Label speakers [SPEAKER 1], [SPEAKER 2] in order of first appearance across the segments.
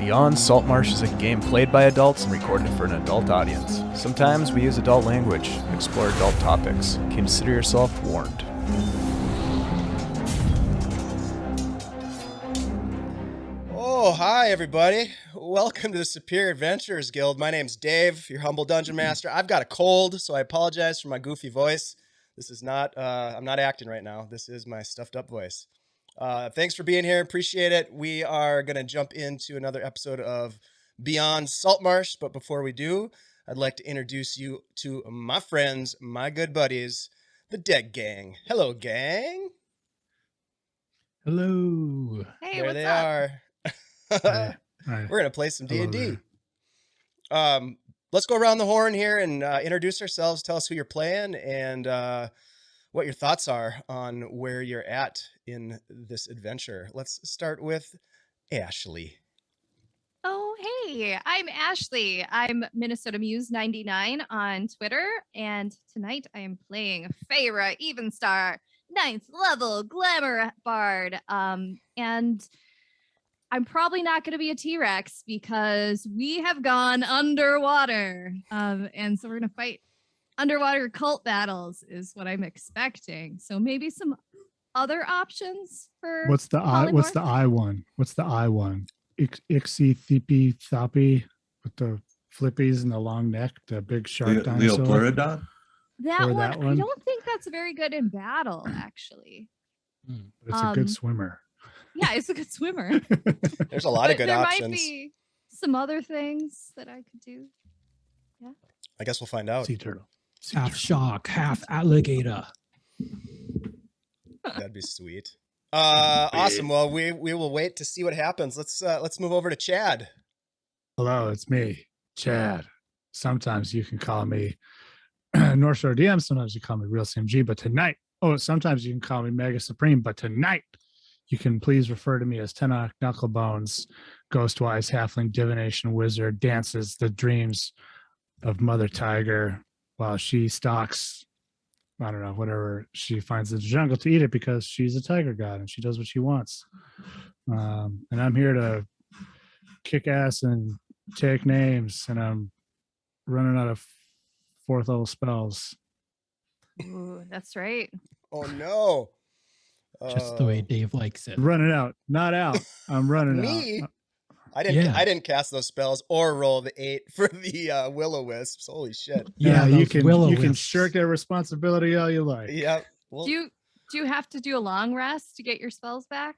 [SPEAKER 1] Beyond Saltmarsh is a game played by adults and recorded for an adult audience. Sometimes we use adult language, explore adult topics. Consider yourself warned.
[SPEAKER 2] Oh, hi everybody. Welcome to the Superior Adventurers Guild. My name's Dave, your humble dungeon master. I've got a cold, so I apologize for my goofy voice. This is not, I'm not acting right now. This is my stuffed up voice. Thanks for being here. Appreciate it. We are going to jump into another episode of Beyond Saltmarsh. But before we do, I'd like to introduce you to my friends, my good buddies, the Deg Gang. Hello, gang.
[SPEAKER 3] Hello.
[SPEAKER 4] Hey,
[SPEAKER 2] There
[SPEAKER 4] what's
[SPEAKER 2] they
[SPEAKER 4] up?
[SPEAKER 2] are.
[SPEAKER 3] Hi.
[SPEAKER 2] We're going to play some
[SPEAKER 3] Hello
[SPEAKER 2] D&D. Let's go around the horn here and introduce ourselves. Tell us who you're playing and what your thoughts are on where you're at in this adventure. Let's start with Ashley.
[SPEAKER 4] Oh, hey, I'm Ashley. I'm Minnesota Muse 99 on Twitter, and tonight I am playing Feyre Evenstar, 9th level Glamour Bard. And I'm probably not going to be a T-Rex because we have gone underwater. And so we're going to fight underwater cult battles is what I'm expecting. So maybe some other options for
[SPEAKER 3] What's the I
[SPEAKER 4] polymorph?
[SPEAKER 3] what's the I one? What's the I one? Ixie Thippy Thoppy with the flippies and the long neck, the big shark dinosaur.
[SPEAKER 5] Leopleurodon?
[SPEAKER 4] That
[SPEAKER 3] or
[SPEAKER 4] one,
[SPEAKER 3] that
[SPEAKER 4] I
[SPEAKER 3] one?
[SPEAKER 4] don't think that's very good in battle, actually.
[SPEAKER 3] But it's a good
[SPEAKER 4] Um,
[SPEAKER 3] swimmer.
[SPEAKER 4] Yeah, it's a good swimmer.
[SPEAKER 2] There's a lot of
[SPEAKER 4] But
[SPEAKER 2] good
[SPEAKER 4] there
[SPEAKER 2] options.
[SPEAKER 4] might be some other things that I could do.
[SPEAKER 2] I guess we'll find out.
[SPEAKER 3] Sea turtle.
[SPEAKER 6] Half shark, half alligator.
[SPEAKER 2] That'd be sweet. Awesome. Well, we will wait to see what happens. Let's move over to Chad.
[SPEAKER 3] Hello, it's me, Chad. Sometimes you can call me North Shore DM, sometimes you call me Real CMG, but tonight, sometimes you can call me Mega Supreme, but tonight you can please refer to me as Tenoch, Knucklebones, Ghostwise, Halfling, Divination, Wizard, dances the dreams of Mother Tiger while she stalks, I don't know, whatever she finds in the jungle to eat it because she's a tiger god and she does what she wants. And I'm here to kick ass and take names, and I'm running out of 4th level spells.
[SPEAKER 4] Ooh, that's right.
[SPEAKER 2] Oh no.
[SPEAKER 6] Just the way Dave likes it.
[SPEAKER 3] Running out, not out. I'm running
[SPEAKER 2] Me?
[SPEAKER 3] out.
[SPEAKER 2] I didn't.
[SPEAKER 6] Yeah.
[SPEAKER 2] I didn't cast those spells or roll the 8 for the Will-O-Wisps. Holy shit.
[SPEAKER 6] Yeah,
[SPEAKER 3] you
[SPEAKER 6] those
[SPEAKER 3] can
[SPEAKER 6] will-o-wisps.
[SPEAKER 3] shirk that responsibility all you like.
[SPEAKER 2] Yep. Well,
[SPEAKER 4] Do you have to do a long rest to get your spells back?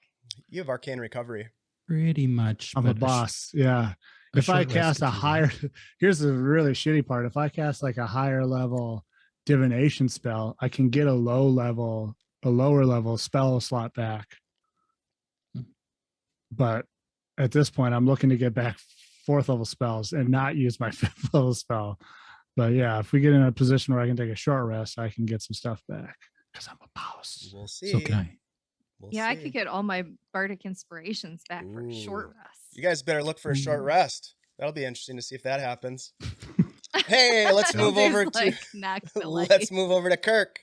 [SPEAKER 2] you have arcane recovery.
[SPEAKER 6] Pretty much.
[SPEAKER 3] I'm a
[SPEAKER 6] but
[SPEAKER 3] boss. Yeah.
[SPEAKER 6] a
[SPEAKER 3] If I
[SPEAKER 6] short rest
[SPEAKER 3] cast
[SPEAKER 6] could
[SPEAKER 3] a
[SPEAKER 6] do that.
[SPEAKER 3] higher, here's the really shitty part. If I cast like a higher level divination spell, I can get a lower level spell slot back. But at this point, I'm looking to get back 4th level spells and not use my 5th level spell. But yeah, if we get in a position where I can take a short rest, I can get some stuff back because I'm a boss.
[SPEAKER 2] We'll see.
[SPEAKER 6] So can I.
[SPEAKER 2] We'll
[SPEAKER 4] Yeah, I
[SPEAKER 2] see.
[SPEAKER 4] could get all my bardic inspirations back for a short
[SPEAKER 2] Ooh.
[SPEAKER 4] rest.
[SPEAKER 2] You guys better look for a short
[SPEAKER 6] Ooh.
[SPEAKER 2] rest. That'll be interesting to see if that happens. Hey, let's move
[SPEAKER 4] Dave's
[SPEAKER 2] over
[SPEAKER 4] like,
[SPEAKER 2] to
[SPEAKER 4] not gonna like
[SPEAKER 2] let's
[SPEAKER 4] it.
[SPEAKER 2] move over to Kirk.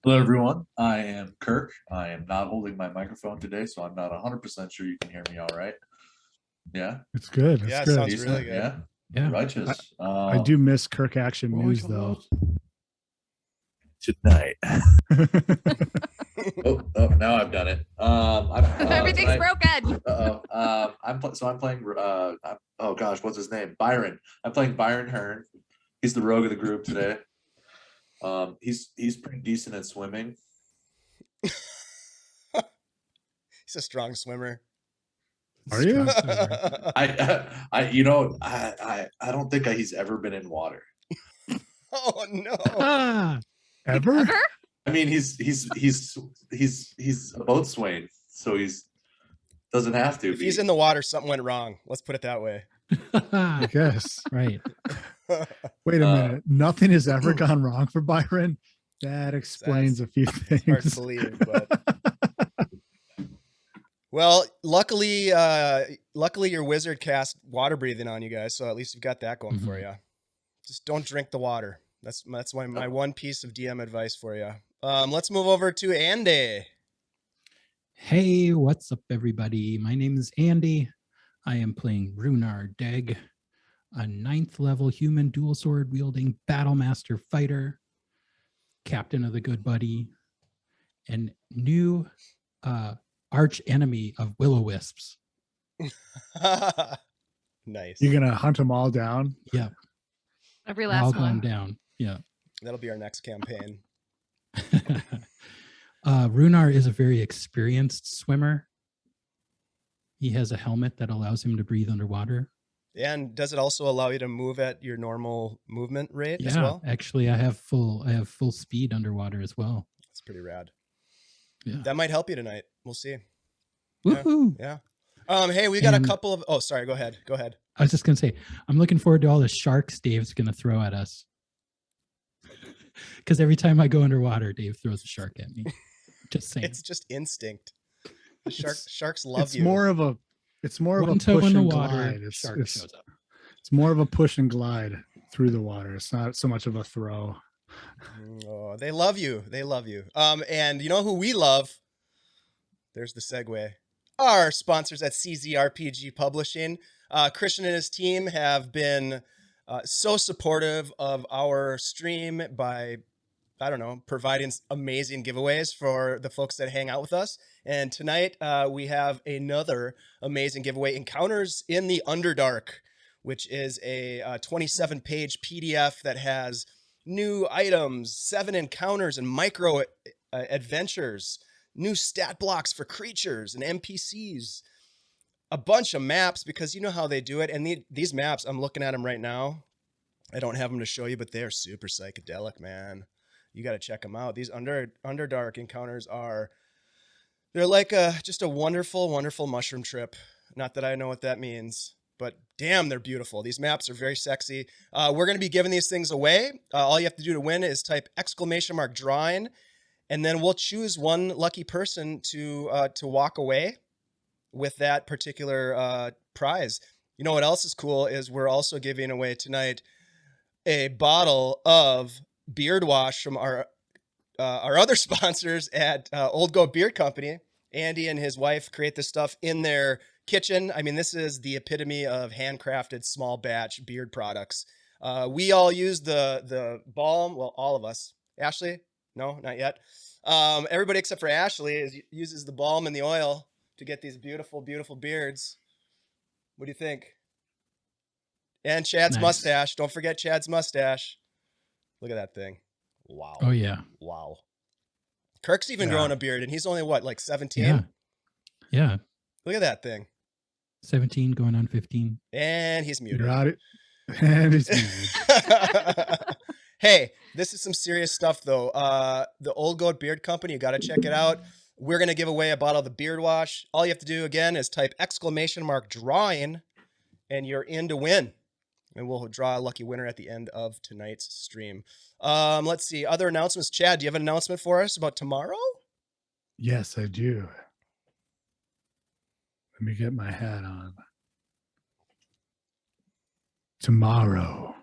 [SPEAKER 5] Hello, everyone. I am Kirk. I am not holding my microphone today, so I'm not 100% sure you can hear me all right. Yeah?
[SPEAKER 3] It's good. It's
[SPEAKER 2] Yeah, it
[SPEAKER 3] good.
[SPEAKER 2] sounds
[SPEAKER 5] Decent?
[SPEAKER 2] really good.
[SPEAKER 5] Yeah?
[SPEAKER 6] Yeah.
[SPEAKER 5] Righteous.
[SPEAKER 3] I do miss Kirk Action News though.
[SPEAKER 5] Tonight. oh, now I've done it.
[SPEAKER 4] Everything's
[SPEAKER 5] tonight-
[SPEAKER 4] broken.
[SPEAKER 5] I'm playing. Oh gosh, what's his name? Byron. I'm playing Byron Hern. He's the rogue of the group today. He's pretty decent at swimming.
[SPEAKER 2] He's a strong swimmer.
[SPEAKER 3] Are you?
[SPEAKER 5] I don't think he's ever been in water.
[SPEAKER 2] Oh no.
[SPEAKER 3] Ah, ever?
[SPEAKER 4] Ever?
[SPEAKER 5] I mean, he's a boat swain, so doesn't have to
[SPEAKER 2] If
[SPEAKER 5] be.
[SPEAKER 2] he's in the water, something went wrong. Let's put it that way.
[SPEAKER 3] I guess.
[SPEAKER 6] Right.
[SPEAKER 3] Wait a minute. Nothing has ever gone wrong for Byron. That explains a few
[SPEAKER 2] Hard to
[SPEAKER 3] things.
[SPEAKER 2] believe, but well, luckily your wizard cast water breathing on you guys, so at least you've got that going for you. Just don't drink the water. That's my one piece of DM advice for you. Let's move over to Andy.
[SPEAKER 6] Hey, what's up, everybody? My name is Andy. I am playing Rhunar Deg, a 9th level human dual sword wielding Battlemaster fighter, captain of the Good Buddy, and new arch enemy of Will-O-Wisps.
[SPEAKER 2] Nice.
[SPEAKER 3] You're gonna hunt them all down.
[SPEAKER 6] Yeah,
[SPEAKER 4] Every
[SPEAKER 6] they're all
[SPEAKER 4] last
[SPEAKER 6] going
[SPEAKER 4] one.
[SPEAKER 6] down. Yeah.
[SPEAKER 2] That'll be our next campaign.
[SPEAKER 6] Rhunar is a very experienced swimmer. He has a helmet that allows him to breathe underwater.
[SPEAKER 2] And does it also allow you to move at your normal movement rate as
[SPEAKER 6] Yeah,
[SPEAKER 2] well?
[SPEAKER 6] actually, I have full speed underwater as well.
[SPEAKER 2] That's pretty rad.
[SPEAKER 6] Yeah.
[SPEAKER 2] That might help you tonight. We'll see.
[SPEAKER 6] Woohoo!
[SPEAKER 2] Yeah. Hey, we got
[SPEAKER 6] And-
[SPEAKER 2] a couple of. Oh, sorry. Go ahead. Go ahead.
[SPEAKER 6] I was just gonna say, I'm looking forward to all the sharks Dave's gonna throw at us. Because every time I go underwater, Dave throws a shark at me. Just saying.
[SPEAKER 2] It's just instinct. The
[SPEAKER 6] It's-
[SPEAKER 2] sharks love
[SPEAKER 3] It's
[SPEAKER 2] you.
[SPEAKER 3] more of a
[SPEAKER 6] One toe
[SPEAKER 3] push
[SPEAKER 6] in the
[SPEAKER 3] and
[SPEAKER 6] water,
[SPEAKER 3] glide.
[SPEAKER 6] shark shows up.
[SPEAKER 3] It's more of a push and glide through the water. It's not so much of a throw.
[SPEAKER 2] Oh, they love you. They love you. And you know who we love? There's the segue. Our sponsors at CZRPG Publishing. Christian and his team have been so supportive of our stream by, I don't know, providing amazing giveaways for the folks that hang out with us. And tonight we have another amazing giveaway, Encounters in the Underdark, which is a 27-page PDF that has new items, 7 encounters and micro adventures, new stat blocks for creatures and NPCs, a bunch of maps, because you know how they do it. And these maps, I'm looking at them right now. I don't have them to show you, but they're super psychedelic, man. You got to check them out. These Underdark encounters they're like just a wonderful, wonderful mushroom trip. Not that I know what that means, but damn, they're beautiful. These maps are very sexy. We're going to be giving these things away. All you have to do to win is type !drawing, and then we'll choose one lucky person to walk away with that particular prize. You know what else is cool is we're also giving away tonight a bottle of beard wash from our other sponsors at Old Goat Beard Company. Andy and his wife create this stuff in their kitchen. I mean, this is the epitome of handcrafted small batch beard products. We all use the balm. Well, all of us. Ashley? No, not yet. Everybody except for Ashley uses the balm and the oil to get these beautiful, beautiful beards. What do you think? And Chad's
[SPEAKER 6] Nice.
[SPEAKER 2] mustache. Don't forget Chad's mustache. Look at that thing. Wow.
[SPEAKER 6] Oh yeah.
[SPEAKER 2] Wow. Kirk's even growing a beard, and he's only what, like 17?
[SPEAKER 6] Yeah. Yeah.
[SPEAKER 2] Look at that thing.
[SPEAKER 6] 17 going on 15.
[SPEAKER 2] And he's muted.
[SPEAKER 3] You're out it. And it's muted.
[SPEAKER 2] Hey, this is some serious stuff, though. The Old Goat Beard Company, you got to check it out. We're going to give away a bottle of the beard wash. All you have to do, again, is type !drawing, and you're in to win. And we'll draw a lucky winner at the end of tonight's stream. Let's see. Other announcements. Chad, do you have an announcement for us about tomorrow?
[SPEAKER 3] Yes, I do. Let me get my hat on. Tomorrow,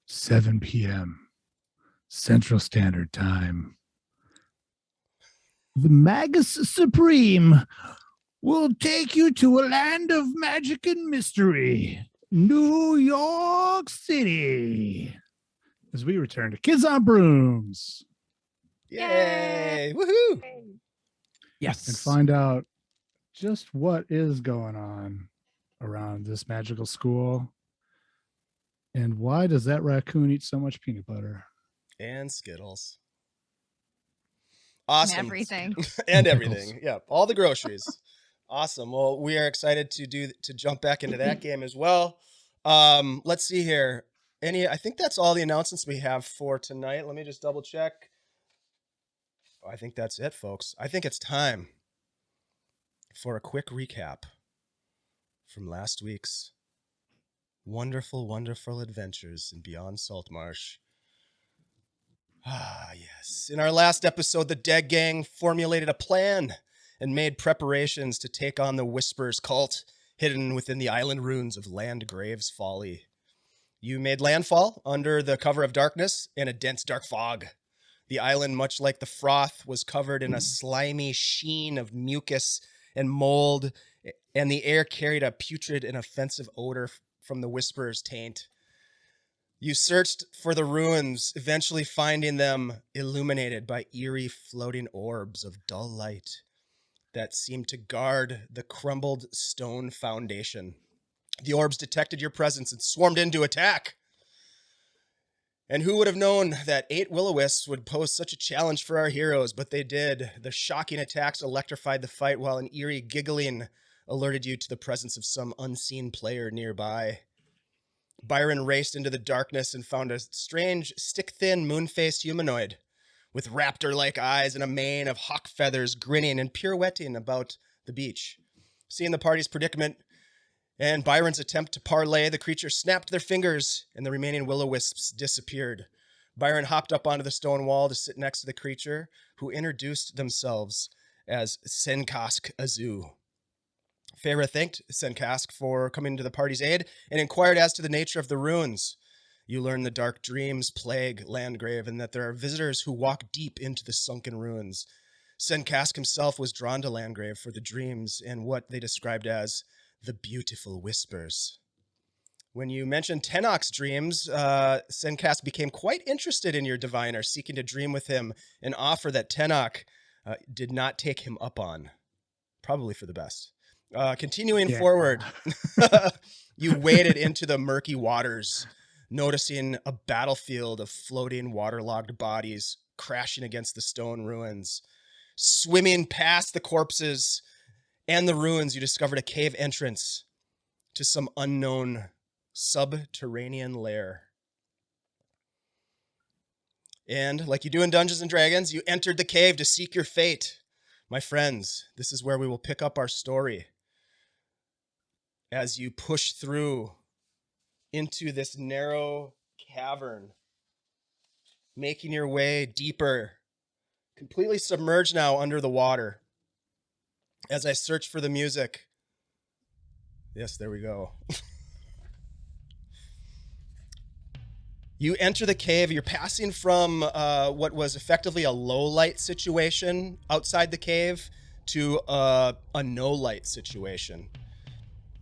[SPEAKER 3] 7 p.m. Central Standard Time. The Magus Supreme will take you to a land of magic and mystery, New York City, as we return to Kids on Brooms
[SPEAKER 2] Yay! Woohoo!
[SPEAKER 6] Yes.
[SPEAKER 3] and find out just what is going on around this magical school. And why does that raccoon eat so much peanut butter?
[SPEAKER 2] And Skittles. Awesome.
[SPEAKER 4] Everything.
[SPEAKER 2] And
[SPEAKER 6] And
[SPEAKER 2] everything. Yeah, all the groceries. Awesome. Well, we are excited to jump back into that game as well. Let's see here. I think that's all the announcements we have for tonight. Let me just double check. I think that's it, folks. I think it's time for a quick recap from last week's wonderful, wonderful adventures in Beyond Saltmarsh. Ah, yes. In our last episode, the Deg Gang formulated a plan and made preparations to take on the Whisperers cult hidden within the island ruins of Landgrave's Folly. You made landfall under the cover of darkness in a dense dark fog. The island, much like the froth, was covered in a slimy sheen of mucus and mold, and the air carried a putrid and offensive odor from the Whisperer's taint. You searched for the ruins, eventually finding them illuminated by eerie floating orbs of dull light that seemed to guard the crumbled stone foundation. The orbs detected your presence and swarmed in to attack. And who would have known that 8 will-o-wisps would pose such a challenge for our heroes, but they did. The shocking attacks electrified the fight, while an eerie giggling alerted you to the presence of some unseen player nearby. Byron raced into the darkness and found a strange, stick-thin, moon-faced humanoid with raptor-like eyes and a mane of hawk feathers grinning and pirouetting about the beach. Seeing the party's predicament and Byron's attempt to parlay, the creature snapped their fingers and the remaining will-o-wisps disappeared. Byron hopped up onto the stone wall to sit next to the creature, who introduced themselves as Senkask Azu. Feyre thanked Senkask for coming to the party's aid and inquired as to the nature of the ruins. You learn the dark dreams plague Landgrave and that there are visitors who walk deep into the sunken ruins. Senkask himself was drawn to Landgrave for the dreams and what they described as the beautiful whispers. When you mentioned Tenoch's dreams, Senkask became quite interested in your diviner, seeking to dream with him, an offer that Tenoch did not take him up on. Probably for the best. Continuing forward, you waded into the murky waters, noticing a battlefield of floating waterlogged bodies crashing against the stone ruins. Swimming past the corpses and the ruins, you discovered a cave entrance to some unknown subterranean lair. And like you do in Dungeons and Dragons, you entered the cave to seek your fate. My friends, this is where we will pick up our story as you push through into this narrow cavern, making your way deeper, completely submerged now under the water. As I search for the music. Yes, there we go. You enter the cave. You're passing from what was effectively a low light situation outside the cave to a no light situation.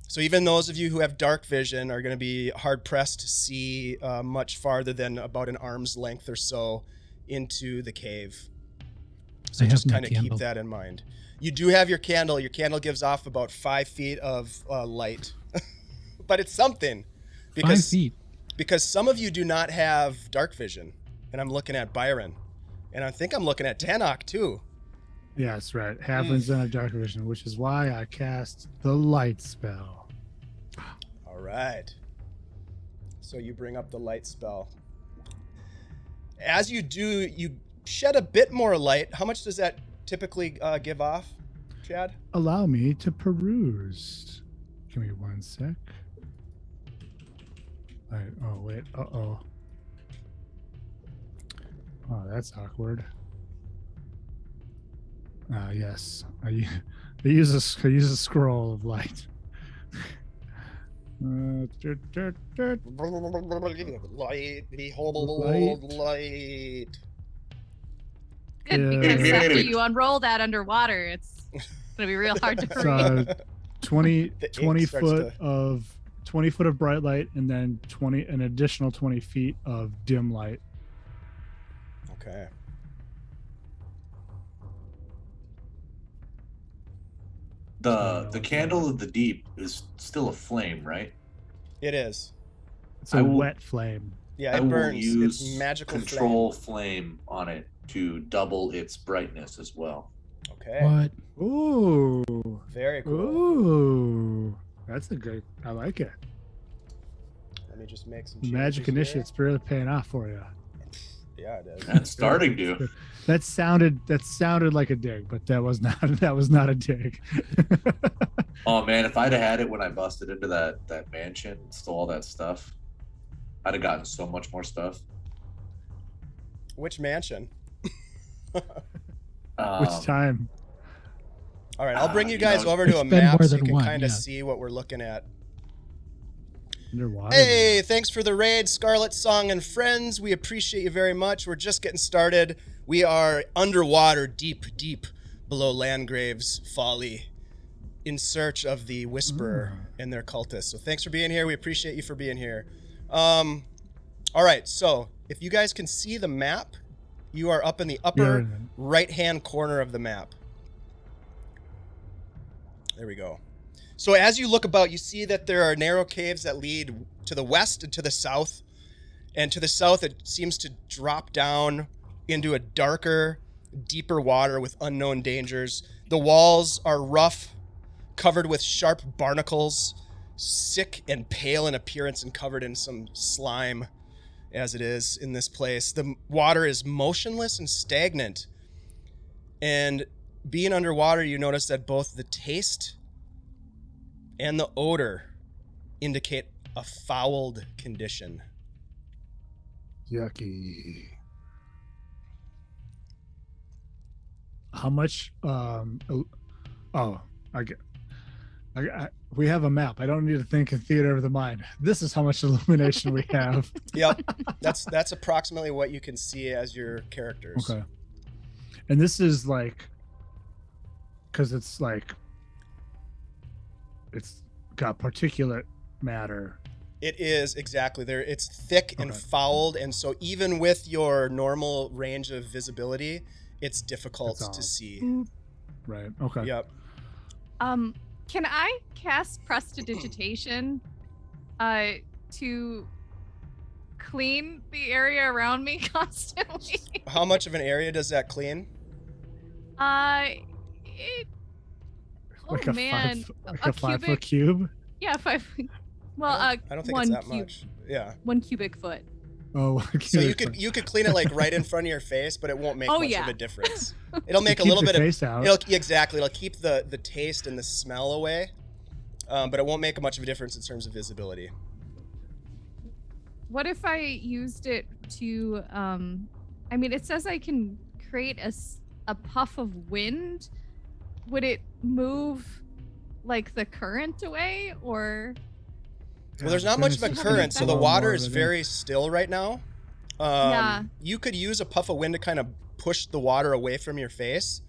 [SPEAKER 2] So even those of you who have dark vision are going to be hard pressed to see much farther than about an arm's length or so into the cave. So just kind of keep that in mind. You do have your candle. Your candle gives off about 5 feet of light, but it's something.
[SPEAKER 6] 5 feet.
[SPEAKER 2] Because some of you do not have dark vision, and I'm looking at Byron, and I think I'm looking at Tenoch too.
[SPEAKER 3] Yeah, that's right. Halflings don't have dark vision, which is why I cast the light spell.
[SPEAKER 2] All right. So you bring up the light spell. As you do, you shed a bit more light. How much does that typically give off, Chad?
[SPEAKER 3] Allow me to peruse. Give me 1 sec. Oh, wait. Uh-oh. Oh, that's awkward. Yes. I use a scroll of light.
[SPEAKER 2] Light, behold, light.
[SPEAKER 4] Good, because after you unroll that underwater, it's gonna be real hard to breathe.
[SPEAKER 3] So 20 foot of 20 foot of bright light, and then an additional 20 feet of dim light.
[SPEAKER 2] Okay.
[SPEAKER 5] The candle of the deep is still a flame, right?
[SPEAKER 2] It is.
[SPEAKER 3] It's a wet flame.
[SPEAKER 2] Yeah, it burns.
[SPEAKER 5] Will use
[SPEAKER 2] it's magical
[SPEAKER 5] control flame on it to double its brightness as well.
[SPEAKER 2] Okay.
[SPEAKER 6] What?
[SPEAKER 3] Ooh.
[SPEAKER 2] Very cool.
[SPEAKER 3] Ooh. That's a good. I like it.
[SPEAKER 2] Let me just make some
[SPEAKER 3] Magic
[SPEAKER 2] changes
[SPEAKER 3] initiate's really paying off for you.
[SPEAKER 2] Yeah, it is.
[SPEAKER 5] That's starting to.
[SPEAKER 3] That sounded like a dig, but that was not a dig.
[SPEAKER 5] Oh man, if I'd have had it when I busted into that mansion, stole all that stuff, I'd have gotten so much more stuff.
[SPEAKER 2] Which mansion?
[SPEAKER 3] Which time?
[SPEAKER 2] All right, I'll bring you
[SPEAKER 5] you
[SPEAKER 2] guys
[SPEAKER 5] know,
[SPEAKER 2] over to a
[SPEAKER 6] it's been
[SPEAKER 2] map
[SPEAKER 6] more
[SPEAKER 2] so you
[SPEAKER 6] than
[SPEAKER 2] can
[SPEAKER 6] one,
[SPEAKER 2] kind of
[SPEAKER 6] yeah.
[SPEAKER 2] see what we're looking at.
[SPEAKER 3] Underwater.
[SPEAKER 2] Hey, thanks for the raid, Scarlet Song and friends. We appreciate you very much. We're just getting started. We are underwater, deep below Landgrave's Folly, in search of the Whisperer and their cultists. So thanks for being here. We appreciate you for being here. All right, so if you guys can see the map, you are up in the upper right-hand corner of the map. There we go. So as you look about, you see that there are narrow caves that lead to the west and to the south. And to the south, it seems to drop down into a darker, deeper water with unknown dangers. The walls are rough, covered with sharp barnacles, sick and pale in appearance and covered in some slime, as it is in this place. The water is motionless and stagnant. And being underwater, you notice that both the taste and the odor indicate a fouled condition.
[SPEAKER 3] Yucky. How much? We have a map. I don't need to think in theater of the mind. This is how much illumination we have.
[SPEAKER 2] Yep, that's approximately what you can see as your characters.
[SPEAKER 3] Okay. And this is like, because it's like, it's got particulate matter.
[SPEAKER 2] It is, exactly. There, it's thick and fouled, and so even with your normal range of visibility, it's difficult to see.
[SPEAKER 3] Right. Okay.
[SPEAKER 2] Yep.
[SPEAKER 4] Can I cast Prestidigitation to clean the area around me constantly?
[SPEAKER 2] How much of an area does that clean?
[SPEAKER 3] Like a
[SPEAKER 4] man,
[SPEAKER 3] a 5 foot cube.
[SPEAKER 4] Yeah, 5. Well,
[SPEAKER 2] I don't think it's that much. Yeah.
[SPEAKER 4] 1 cubic foot.
[SPEAKER 3] Oh,
[SPEAKER 2] so you could clean it like right in front of your face, but it won't make much of a difference. It'll make a little bit of
[SPEAKER 3] face out.
[SPEAKER 2] It'll keep the taste and the smell away, but it won't make much of a difference in terms of visibility.
[SPEAKER 4] What if I used it to? I mean, it says I can create a puff of wind. Would it move like the current away, or?
[SPEAKER 2] Well, there's not much of a current, so the water is very still right now. You could use a puff of wind to kind of push the water away from your face.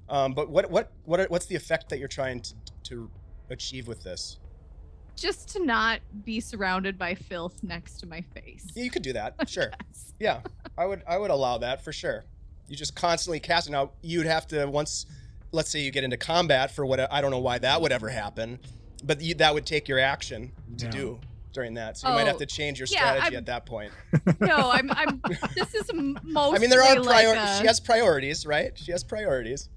[SPEAKER 2] But what's the effect that you're trying to achieve with this?
[SPEAKER 4] Just to not be surrounded by filth next to my face.
[SPEAKER 2] Yeah, you could do that. Sure. Yeah, I would allow that for sure. You just constantly cast it. Now you'd have to, once, let's say you get into combat for what, I don't know why that would ever happen. But that would take your action to do during that, so you might have to change your strategy at that point.
[SPEAKER 4] No, I'm. This is mostly.
[SPEAKER 2] I mean, there are priorities. She has priorities, right? She has priorities.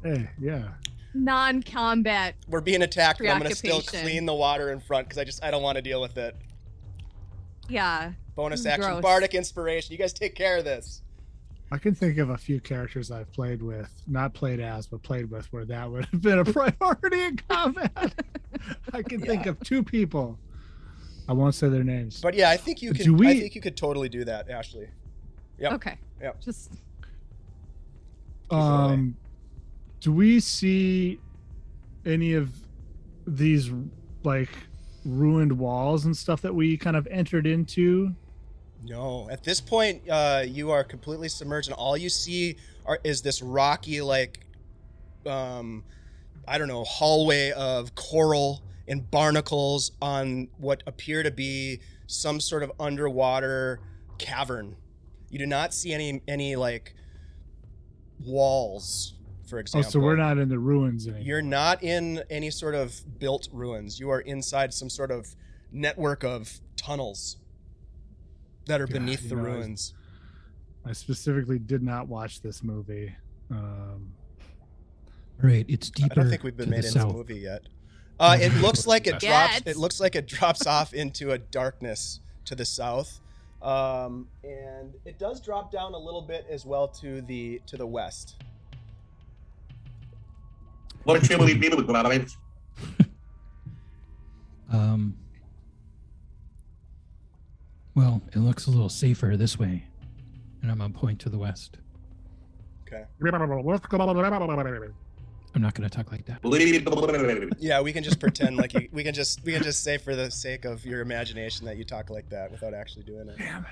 [SPEAKER 3] Hey, yeah.
[SPEAKER 4] Non-combat.
[SPEAKER 2] We're being attacked, but I'm gonna still clean the water in front because I don't want to deal with it.
[SPEAKER 4] Yeah.
[SPEAKER 2] Bonus action, bardic inspiration. You guys take care of this.
[SPEAKER 3] I can think of a few characters I've played with, not played as, but played with, where that would have been a priority in combat. I can think of 2 people. I won't say their names.
[SPEAKER 2] But yeah, I think you can. I think you could totally do that, Ashley. Yep.
[SPEAKER 4] Okay.
[SPEAKER 2] Yep.
[SPEAKER 4] Just.
[SPEAKER 3] Do we see any of these like ruined walls and stuff that we kind of entered into?
[SPEAKER 2] No, at this point, you are completely submerged, and all you see is this rocky, like, I don't know, hallway of coral and barnacles on what appear to be some sort of underwater cavern. You do not see any like walls, for example.
[SPEAKER 3] Oh, so we're not in the ruins anymore.
[SPEAKER 2] You're not in any sort of built ruins. You are inside some sort of network of tunnels that are beneath the ruins.
[SPEAKER 3] I specifically did not watch this movie.
[SPEAKER 6] Right, it's deeper.
[SPEAKER 2] I don't think we've been made into the movie yet. It looks like it drops. It looks like it drops off into a darkness to the south, and it does drop down a little bit as well to the west.
[SPEAKER 6] Well, it looks a little safer this way, and I'm gonna point to the west.
[SPEAKER 2] Okay.
[SPEAKER 6] I'm not gonna talk like that.
[SPEAKER 2] Yeah, we can just pretend like we can just say for the sake of your imagination that you talk like that without actually doing it.
[SPEAKER 3] Damn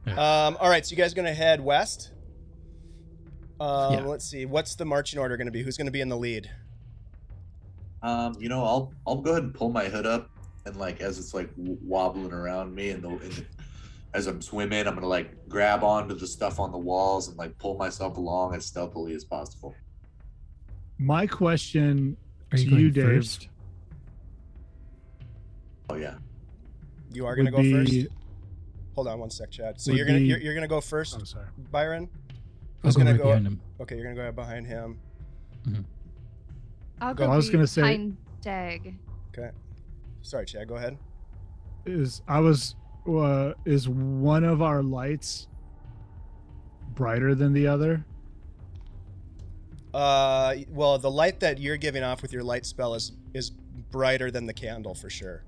[SPEAKER 3] it.
[SPEAKER 2] All right, so you guys gonna head west? Let's see. What's the marching order going to be? Who's going to be in the lead?
[SPEAKER 5] I'll go ahead and pull my hood up, and like as it's like wobbling around me, as I'm swimming, I'm gonna like grab onto the stuff on the walls and like pull myself along as stealthily as possible.
[SPEAKER 3] My question
[SPEAKER 6] Are
[SPEAKER 3] to
[SPEAKER 6] you going
[SPEAKER 3] you, Dave,
[SPEAKER 6] first?
[SPEAKER 5] Oh yeah.
[SPEAKER 2] You are going to
[SPEAKER 3] would
[SPEAKER 2] go
[SPEAKER 3] be-
[SPEAKER 2] first? Hold on one sec, Chad. So
[SPEAKER 3] would
[SPEAKER 2] you're going to
[SPEAKER 3] be-
[SPEAKER 2] you're going to go first,
[SPEAKER 3] Oh, sorry.
[SPEAKER 2] Byron?
[SPEAKER 6] I'll go
[SPEAKER 2] gonna
[SPEAKER 6] right
[SPEAKER 2] go
[SPEAKER 6] behind him.
[SPEAKER 2] Okay, you're going to go behind him.
[SPEAKER 4] I'll
[SPEAKER 2] Go.
[SPEAKER 4] go
[SPEAKER 3] I was gonna say-
[SPEAKER 4] behind Deg.
[SPEAKER 2] Okay. Sorry, Chad, go ahead.
[SPEAKER 3] Is one of our lights brighter than the other?
[SPEAKER 2] Well, the light that you're giving off with your light spell is brighter than the candle for sure.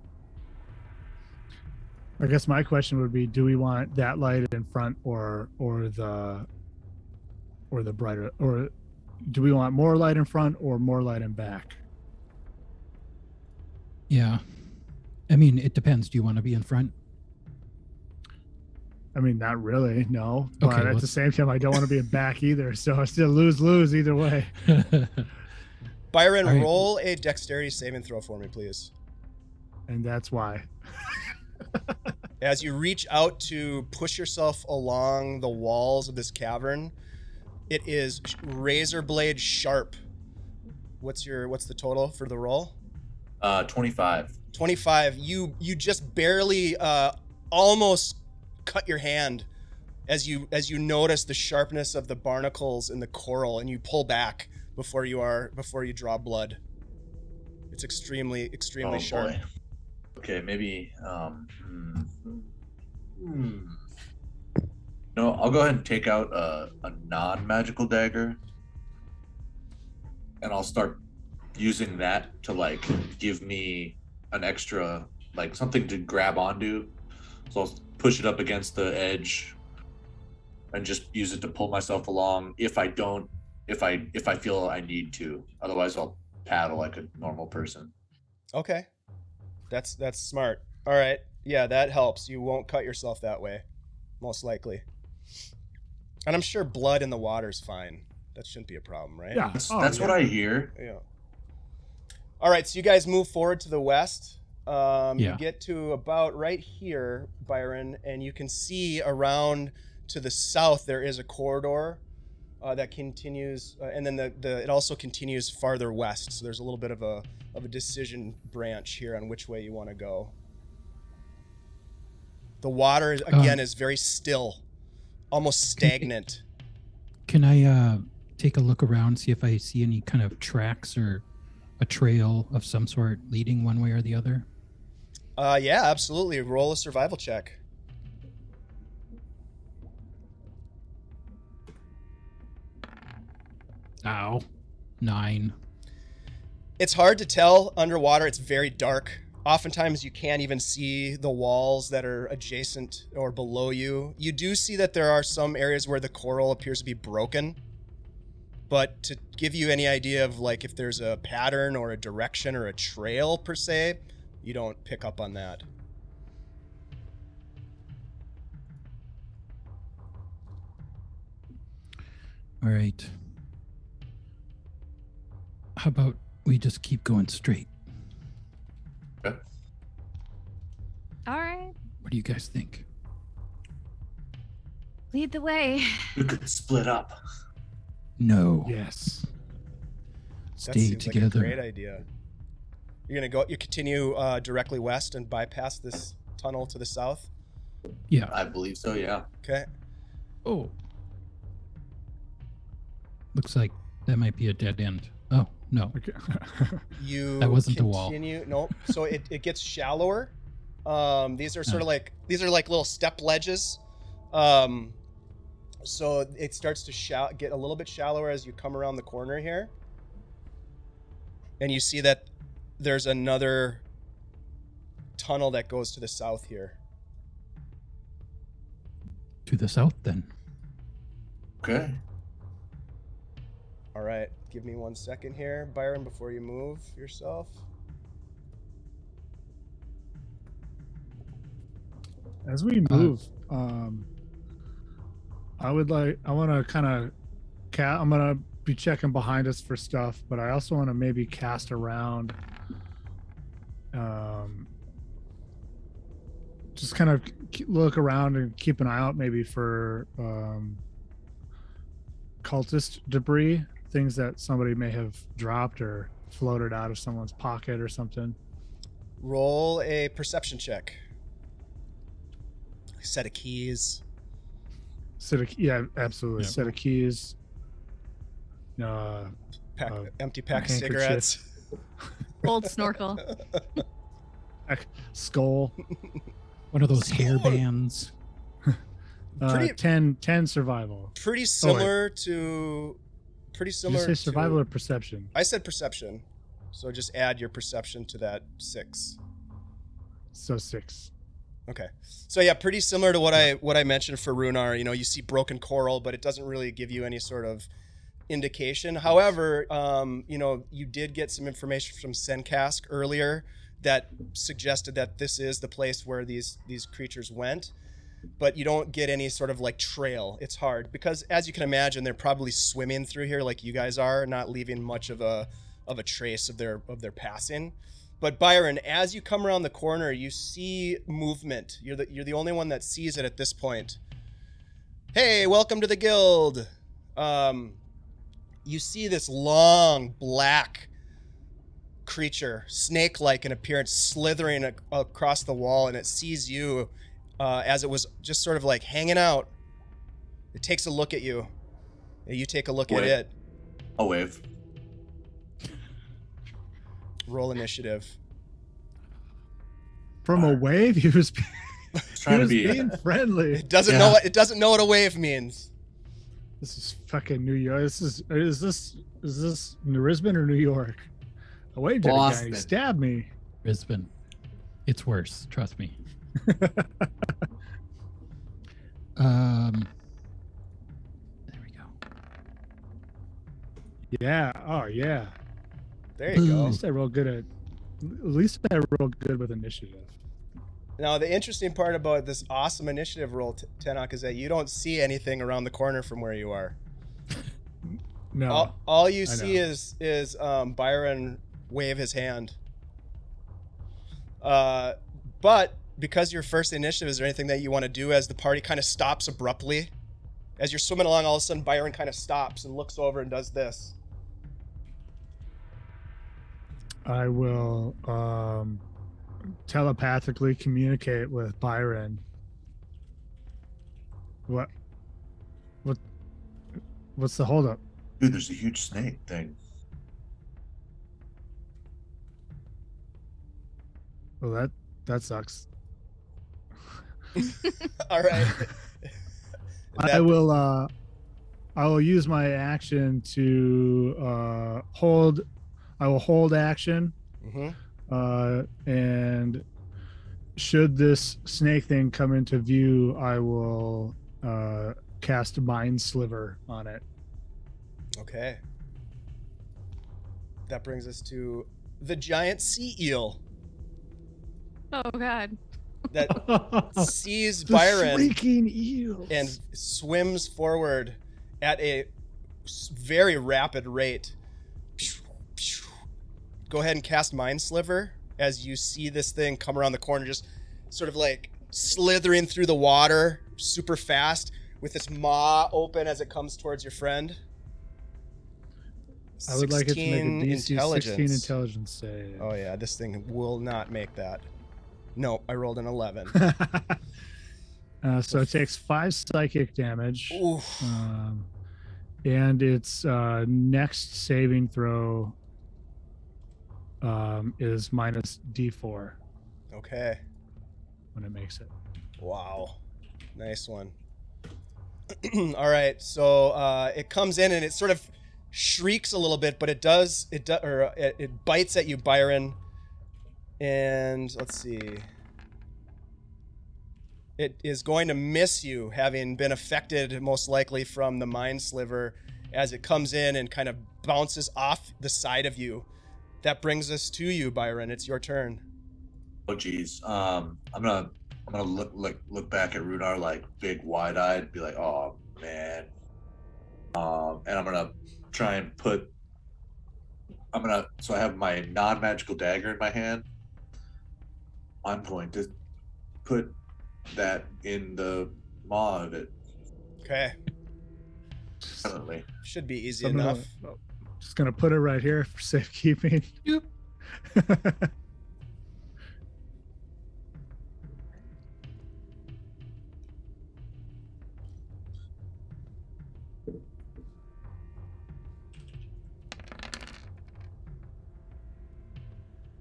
[SPEAKER 3] I guess my question would be: do we want that light in front, or the brighter, or do we want more light in front or more light in back?
[SPEAKER 6] Yeah. I mean, it depends. Do you want to be in front?
[SPEAKER 3] I mean, not really, no. But
[SPEAKER 6] Okay,
[SPEAKER 3] at
[SPEAKER 6] well-
[SPEAKER 3] the same time, I don't want to be in back either. So it's still lose either way.
[SPEAKER 2] Byron,
[SPEAKER 6] All right.
[SPEAKER 2] roll a dexterity saving throw for me, please.
[SPEAKER 3] And that's why.
[SPEAKER 2] As you reach out to push yourself along the walls of this cavern, it is razor blade sharp. What's the total for the roll?
[SPEAKER 5] 25.
[SPEAKER 2] 25. You just barely almost cut your hand as you notice the sharpness of the barnacles in the coral, and you pull back before you draw blood. It's extremely
[SPEAKER 5] Oh,
[SPEAKER 2] sharp.
[SPEAKER 5] boy. Okay, maybe. No, I'll go ahead and take out a non-magical dagger, and I'll start using that to like give me an extra, like something to grab onto. So I'll push it up against the edge and just use it to pull myself along if I feel I need to. Otherwise, I'll paddle like a normal person.
[SPEAKER 2] Okay. That's smart. All right. Yeah, that helps. You won't cut yourself that way, most likely. And I'm sure blood in the water's fine. That shouldn't be a problem, right?
[SPEAKER 3] Yeah.
[SPEAKER 5] That's,
[SPEAKER 3] Oh,
[SPEAKER 5] that's what
[SPEAKER 3] yeah.
[SPEAKER 5] I hear.
[SPEAKER 2] Yeah. All right, so you guys move forward to the west. You
[SPEAKER 6] Yeah.
[SPEAKER 2] get to about right here, Byron, and you can see around to the south there is a corridor that continues, and then it also continues farther west. So there's a little bit of a decision branch here on which way you want to go. The water again is very still, almost stagnant.
[SPEAKER 6] Can I take a look around, see if I see any kind of tracks or a trail of some sort leading one way or the other?
[SPEAKER 2] Yeah, absolutely. Roll a survival check.
[SPEAKER 6] Ow. 9.
[SPEAKER 2] It's hard to tell underwater. It's very dark. Oftentimes you can't even see the walls that are adjacent or below you. You do see that there are some areas where the coral appears to be broken. But to give you any idea of like if there's a pattern or a direction or a trail per se, you don't pick up on that.
[SPEAKER 6] All right. How about we just keep going straight?
[SPEAKER 4] All right.
[SPEAKER 6] What do you guys think?
[SPEAKER 4] Lead the way.
[SPEAKER 5] We could split up.
[SPEAKER 6] No.
[SPEAKER 3] Yes.
[SPEAKER 2] That
[SPEAKER 6] Stay
[SPEAKER 2] seems
[SPEAKER 6] together.
[SPEAKER 2] like a great idea. You continue directly west and bypass this tunnel to the south.
[SPEAKER 6] Yeah.
[SPEAKER 5] I believe so, yeah.
[SPEAKER 2] Okay.
[SPEAKER 6] Oh. Looks like that might be a dead end. Oh, no.
[SPEAKER 3] Okay.
[SPEAKER 2] You
[SPEAKER 6] That wasn't the wall.
[SPEAKER 2] continue. Nope. So it gets shallower. These are sort of like little step ledges. So it starts to get a little bit shallower as you come around the corner here. And you see that there's another tunnel that goes to the south here.
[SPEAKER 6] To the south, then.
[SPEAKER 5] Okay.
[SPEAKER 2] All right. Give me 1 second here, Byron, before you move yourself.
[SPEAKER 3] As we move, I want to kind of I'm gonna be checking behind us for stuff, but I also want to maybe cast around. Just kind of look around and keep an eye out maybe for cultist debris, things that somebody may have dropped or floated out of someone's pocket or something.
[SPEAKER 2] Roll a perception check. Set of keys.
[SPEAKER 3] Yeah, absolutely.
[SPEAKER 6] Yep.
[SPEAKER 3] Set of keys.
[SPEAKER 2] Empty pack of
[SPEAKER 3] handkerchief.
[SPEAKER 2] cigarettes.
[SPEAKER 4] Old snorkel.
[SPEAKER 3] Skull.
[SPEAKER 6] One of those hair bands.
[SPEAKER 2] Pretty-
[SPEAKER 3] 10 survival.
[SPEAKER 2] Pretty similar to. Pretty
[SPEAKER 3] Did
[SPEAKER 2] similar.
[SPEAKER 3] you say survival
[SPEAKER 2] to,
[SPEAKER 3] or perception?
[SPEAKER 2] I said perception, so just add your perception to that 6.
[SPEAKER 3] So 6.
[SPEAKER 2] Okay. So yeah, pretty similar to what I mentioned for Rhunar. You know, you see broken coral, but it doesn't really give you any sort of indication. However, you know, you did get some information from Senkask earlier that suggested that this is the place where these creatures went, but you don't get any sort of like trail. It's hard because, as you can imagine, they're probably swimming through here like you guys are, not leaving much of a trace of their passing. But Byron, as you come around the corner, you see movement. You're the only one that sees it at this point. Hey, welcome to the guild. You see this long black creature, snake-like in appearance, slithering across the wall, and it sees you as it was just sort of like hanging out. It takes a look at you. You take a look at it.
[SPEAKER 5] I'll wave.
[SPEAKER 2] Roll initiative.
[SPEAKER 3] From a wave, he was
[SPEAKER 5] Trying to be.
[SPEAKER 3] being friendly.
[SPEAKER 2] It doesn't
[SPEAKER 5] Yeah.
[SPEAKER 2] know what a wave means.
[SPEAKER 3] This is fucking New York. Is this Brisbane or New York? I waved at a guy. He
[SPEAKER 5] Boston.
[SPEAKER 3] stabbed me.
[SPEAKER 6] Brisbane. It's worse. Trust me. There we go.
[SPEAKER 3] Yeah. Oh yeah.
[SPEAKER 2] There you
[SPEAKER 3] At
[SPEAKER 2] go.
[SPEAKER 3] least I rolled good with initiative.
[SPEAKER 2] Now, the interesting part about this awesome initiative roll, Tenoch, is that you don't see anything around the corner from where you are.
[SPEAKER 3] No.
[SPEAKER 2] All you
[SPEAKER 3] I
[SPEAKER 2] see
[SPEAKER 3] know.
[SPEAKER 2] is Byron wave his hand. But because your first initiative, is there anything that you want to do as the party kind of stops abruptly? As you're swimming along, all of a sudden Byron kind of stops and looks over and does this.
[SPEAKER 3] I will telepathically communicate with Byron. What's the holdup?
[SPEAKER 5] Dude, there's a huge snake thing.
[SPEAKER 3] Well, that sucks.
[SPEAKER 2] All right.
[SPEAKER 3] I will use my action to hold. I will hold action.
[SPEAKER 2] Mhm.
[SPEAKER 3] And should this snake thing come into view, I will cast Mind Sliver on it.
[SPEAKER 2] Okay. That brings us to the giant sea eel
[SPEAKER 4] Oh god.
[SPEAKER 2] that sees
[SPEAKER 3] The
[SPEAKER 2] Byron
[SPEAKER 3] freaking eels.
[SPEAKER 2] and swims forward at a very rapid rate. Go ahead and cast Mind Sliver as you see this thing come around the corner, just sort of like slithering through the water super fast with its maw open as it comes towards your friend.
[SPEAKER 3] I would like it to make a
[SPEAKER 2] 16
[SPEAKER 3] DC 16 intelligence save.
[SPEAKER 2] Oh yeah, this thing will not make that. No, I rolled an 11.
[SPEAKER 3] So it takes 5 psychic damage.
[SPEAKER 2] Oof.
[SPEAKER 3] And its next saving throw is minus D4
[SPEAKER 2] Okay.
[SPEAKER 3] when it makes it.
[SPEAKER 2] Wow. Nice one. All right. So it comes in and it sort of shrieks a little bit, but it bites at you, Byron. And let's see. It is going to miss you, having been affected most likely from the Mind Sliver, as it comes in and kind of bounces off the side of you. That brings us to you, Byron. It's your turn.
[SPEAKER 5] Oh geez. I'm gonna look back at Rhunar like big wide-eyed, be like, oh man. And I'm gonna try and put. So I have my non-magical dagger in my hand. I'm going to put that in the maw of it.
[SPEAKER 2] Okay.
[SPEAKER 5] Definitely.
[SPEAKER 2] Should be easy
[SPEAKER 3] So I'm
[SPEAKER 2] enough.
[SPEAKER 3] just gonna put it right here for safekeeping.
[SPEAKER 6] Yep.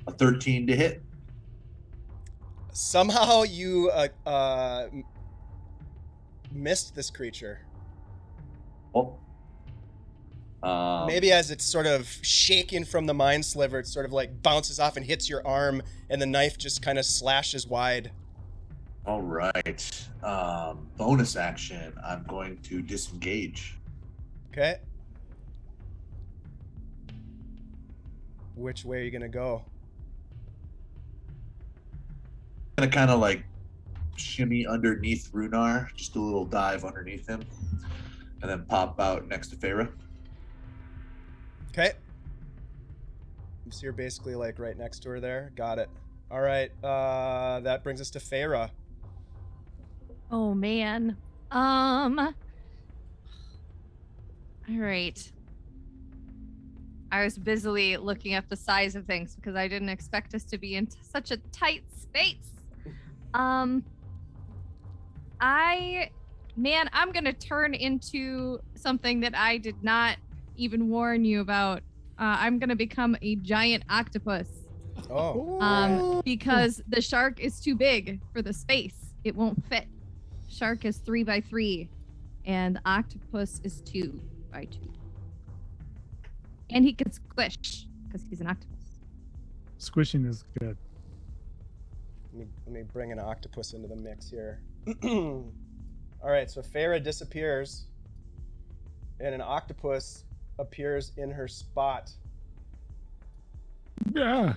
[SPEAKER 5] A 13 to hit.
[SPEAKER 2] Somehow you missed this creature.
[SPEAKER 5] Oh.
[SPEAKER 2] Maybe as it's sort of shaking from the mind sliver, it sort of like bounces off and hits your arm, and the knife just kind of slashes wide.
[SPEAKER 5] All right. Bonus action. I'm going to disengage.
[SPEAKER 2] Okay. Which way are you gonna go?
[SPEAKER 5] I'm gonna kind of like shimmy underneath Rhunar, just a little dive underneath him, and then pop out next to Feyre.
[SPEAKER 2] Okay. So you're basically like right next to her there. Got it. All right. That brings us to Feyre.
[SPEAKER 4] Oh man. All right. I was busily looking up the size of things because I didn't expect us to be in such a tight space. I'm gonna turn into something that I did not even warn you about. I'm gonna become a giant octopus.
[SPEAKER 2] Oh.
[SPEAKER 4] Because the shark is too big for the space. It won't fit. Shark is 3x3, and the octopus is 2x2. And he can squish because he's an octopus.
[SPEAKER 3] Squishing is good.
[SPEAKER 2] Let me bring an octopus into the mix here. All right, so Feyre disappears, and an octopus appears in her spot.
[SPEAKER 3] Yeah.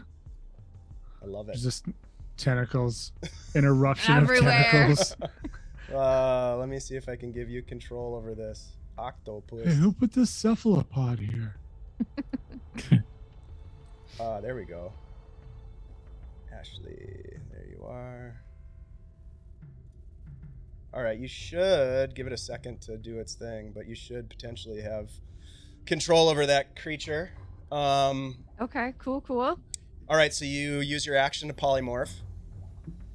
[SPEAKER 2] I love it.
[SPEAKER 3] There's just tentacles, an eruption
[SPEAKER 4] Everywhere.
[SPEAKER 3] of tentacles.
[SPEAKER 2] Let me see if I can give you control over this octopus.
[SPEAKER 3] Hey, who put this cephalopod here?
[SPEAKER 2] There we go. Ashley, there you are. All right, you should give it a second to do its thing, but you should potentially have control over that creature.
[SPEAKER 4] Okay, cool.
[SPEAKER 2] All right, so you use your action to polymorph.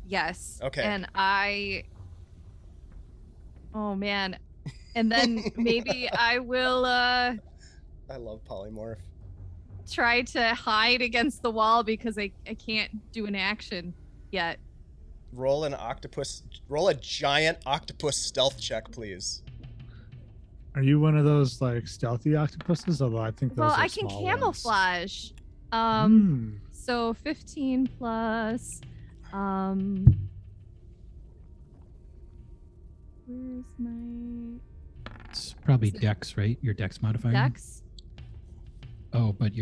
[SPEAKER 4] Yes.
[SPEAKER 2] Okay.
[SPEAKER 4] And oh man. And then maybe I will
[SPEAKER 2] I love polymorph.
[SPEAKER 4] try to hide against the wall because I can't do an action yet.
[SPEAKER 2] Roll a giant octopus stealth check, please.
[SPEAKER 3] Are you one of those like stealthy octopuses? Although I think those
[SPEAKER 4] Well,
[SPEAKER 3] are
[SPEAKER 4] I can
[SPEAKER 3] small
[SPEAKER 4] camouflage.
[SPEAKER 3] Ones.
[SPEAKER 4] So 15 plus where's my
[SPEAKER 6] It's probably Dex, right? Your Dex modifier.
[SPEAKER 4] dex?
[SPEAKER 6] Oh, but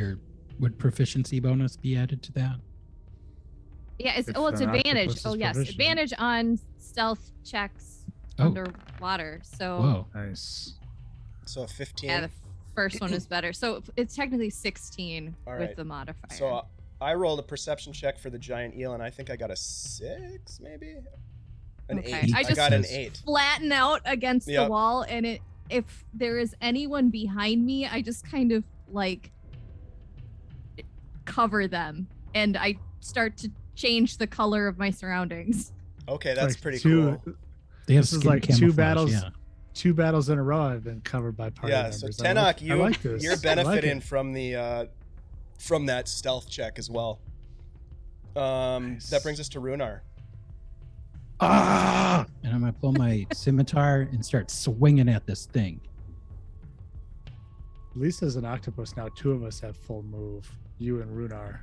[SPEAKER 6] would proficiency bonus be added to that?
[SPEAKER 4] Yeah, it's
[SPEAKER 3] If
[SPEAKER 4] it's
[SPEAKER 3] an
[SPEAKER 4] advantage.
[SPEAKER 3] octopus
[SPEAKER 4] Oh
[SPEAKER 3] is
[SPEAKER 4] yes,
[SPEAKER 3] proficient.
[SPEAKER 4] advantage on stealth checks
[SPEAKER 6] Oh.
[SPEAKER 4] underwater. So
[SPEAKER 6] Whoa.
[SPEAKER 3] Nice.
[SPEAKER 2] So 15.
[SPEAKER 4] yeah, the first one is better. So it's technically 16
[SPEAKER 2] All
[SPEAKER 4] with
[SPEAKER 2] right.
[SPEAKER 4] the modifier.
[SPEAKER 2] So I rolled a perception check for the giant eel, and I think I got a 6, maybe? An
[SPEAKER 4] Okay.
[SPEAKER 2] 8.
[SPEAKER 4] I
[SPEAKER 2] I
[SPEAKER 4] just-
[SPEAKER 2] got an 8.
[SPEAKER 4] flatten out against
[SPEAKER 2] Yep.
[SPEAKER 4] the wall, and if there is anyone behind me, I just kind of like cover them, and I start to change the color of my surroundings.
[SPEAKER 2] Okay, that's
[SPEAKER 3] Like
[SPEAKER 2] pretty
[SPEAKER 3] two,
[SPEAKER 2] cool.
[SPEAKER 6] They have
[SPEAKER 3] This is
[SPEAKER 6] skin
[SPEAKER 3] like two
[SPEAKER 6] camouflage,
[SPEAKER 3] battles.
[SPEAKER 6] Yeah.
[SPEAKER 3] 2 battles in a row I've been covered by party
[SPEAKER 2] Yeah,
[SPEAKER 3] members.
[SPEAKER 2] so
[SPEAKER 3] I
[SPEAKER 2] Tenoch,
[SPEAKER 3] I like this.
[SPEAKER 2] you're
[SPEAKER 3] I like
[SPEAKER 2] benefiting
[SPEAKER 3] it.
[SPEAKER 2] from the from that stealth check as well.
[SPEAKER 3] Nice.
[SPEAKER 2] That brings us to Rhunar.
[SPEAKER 3] Ah!
[SPEAKER 6] And I'm gonna pull my scimitar and start swinging at this thing.
[SPEAKER 3] At least as an octopus now, 2 of us have full move. You and Rhunar.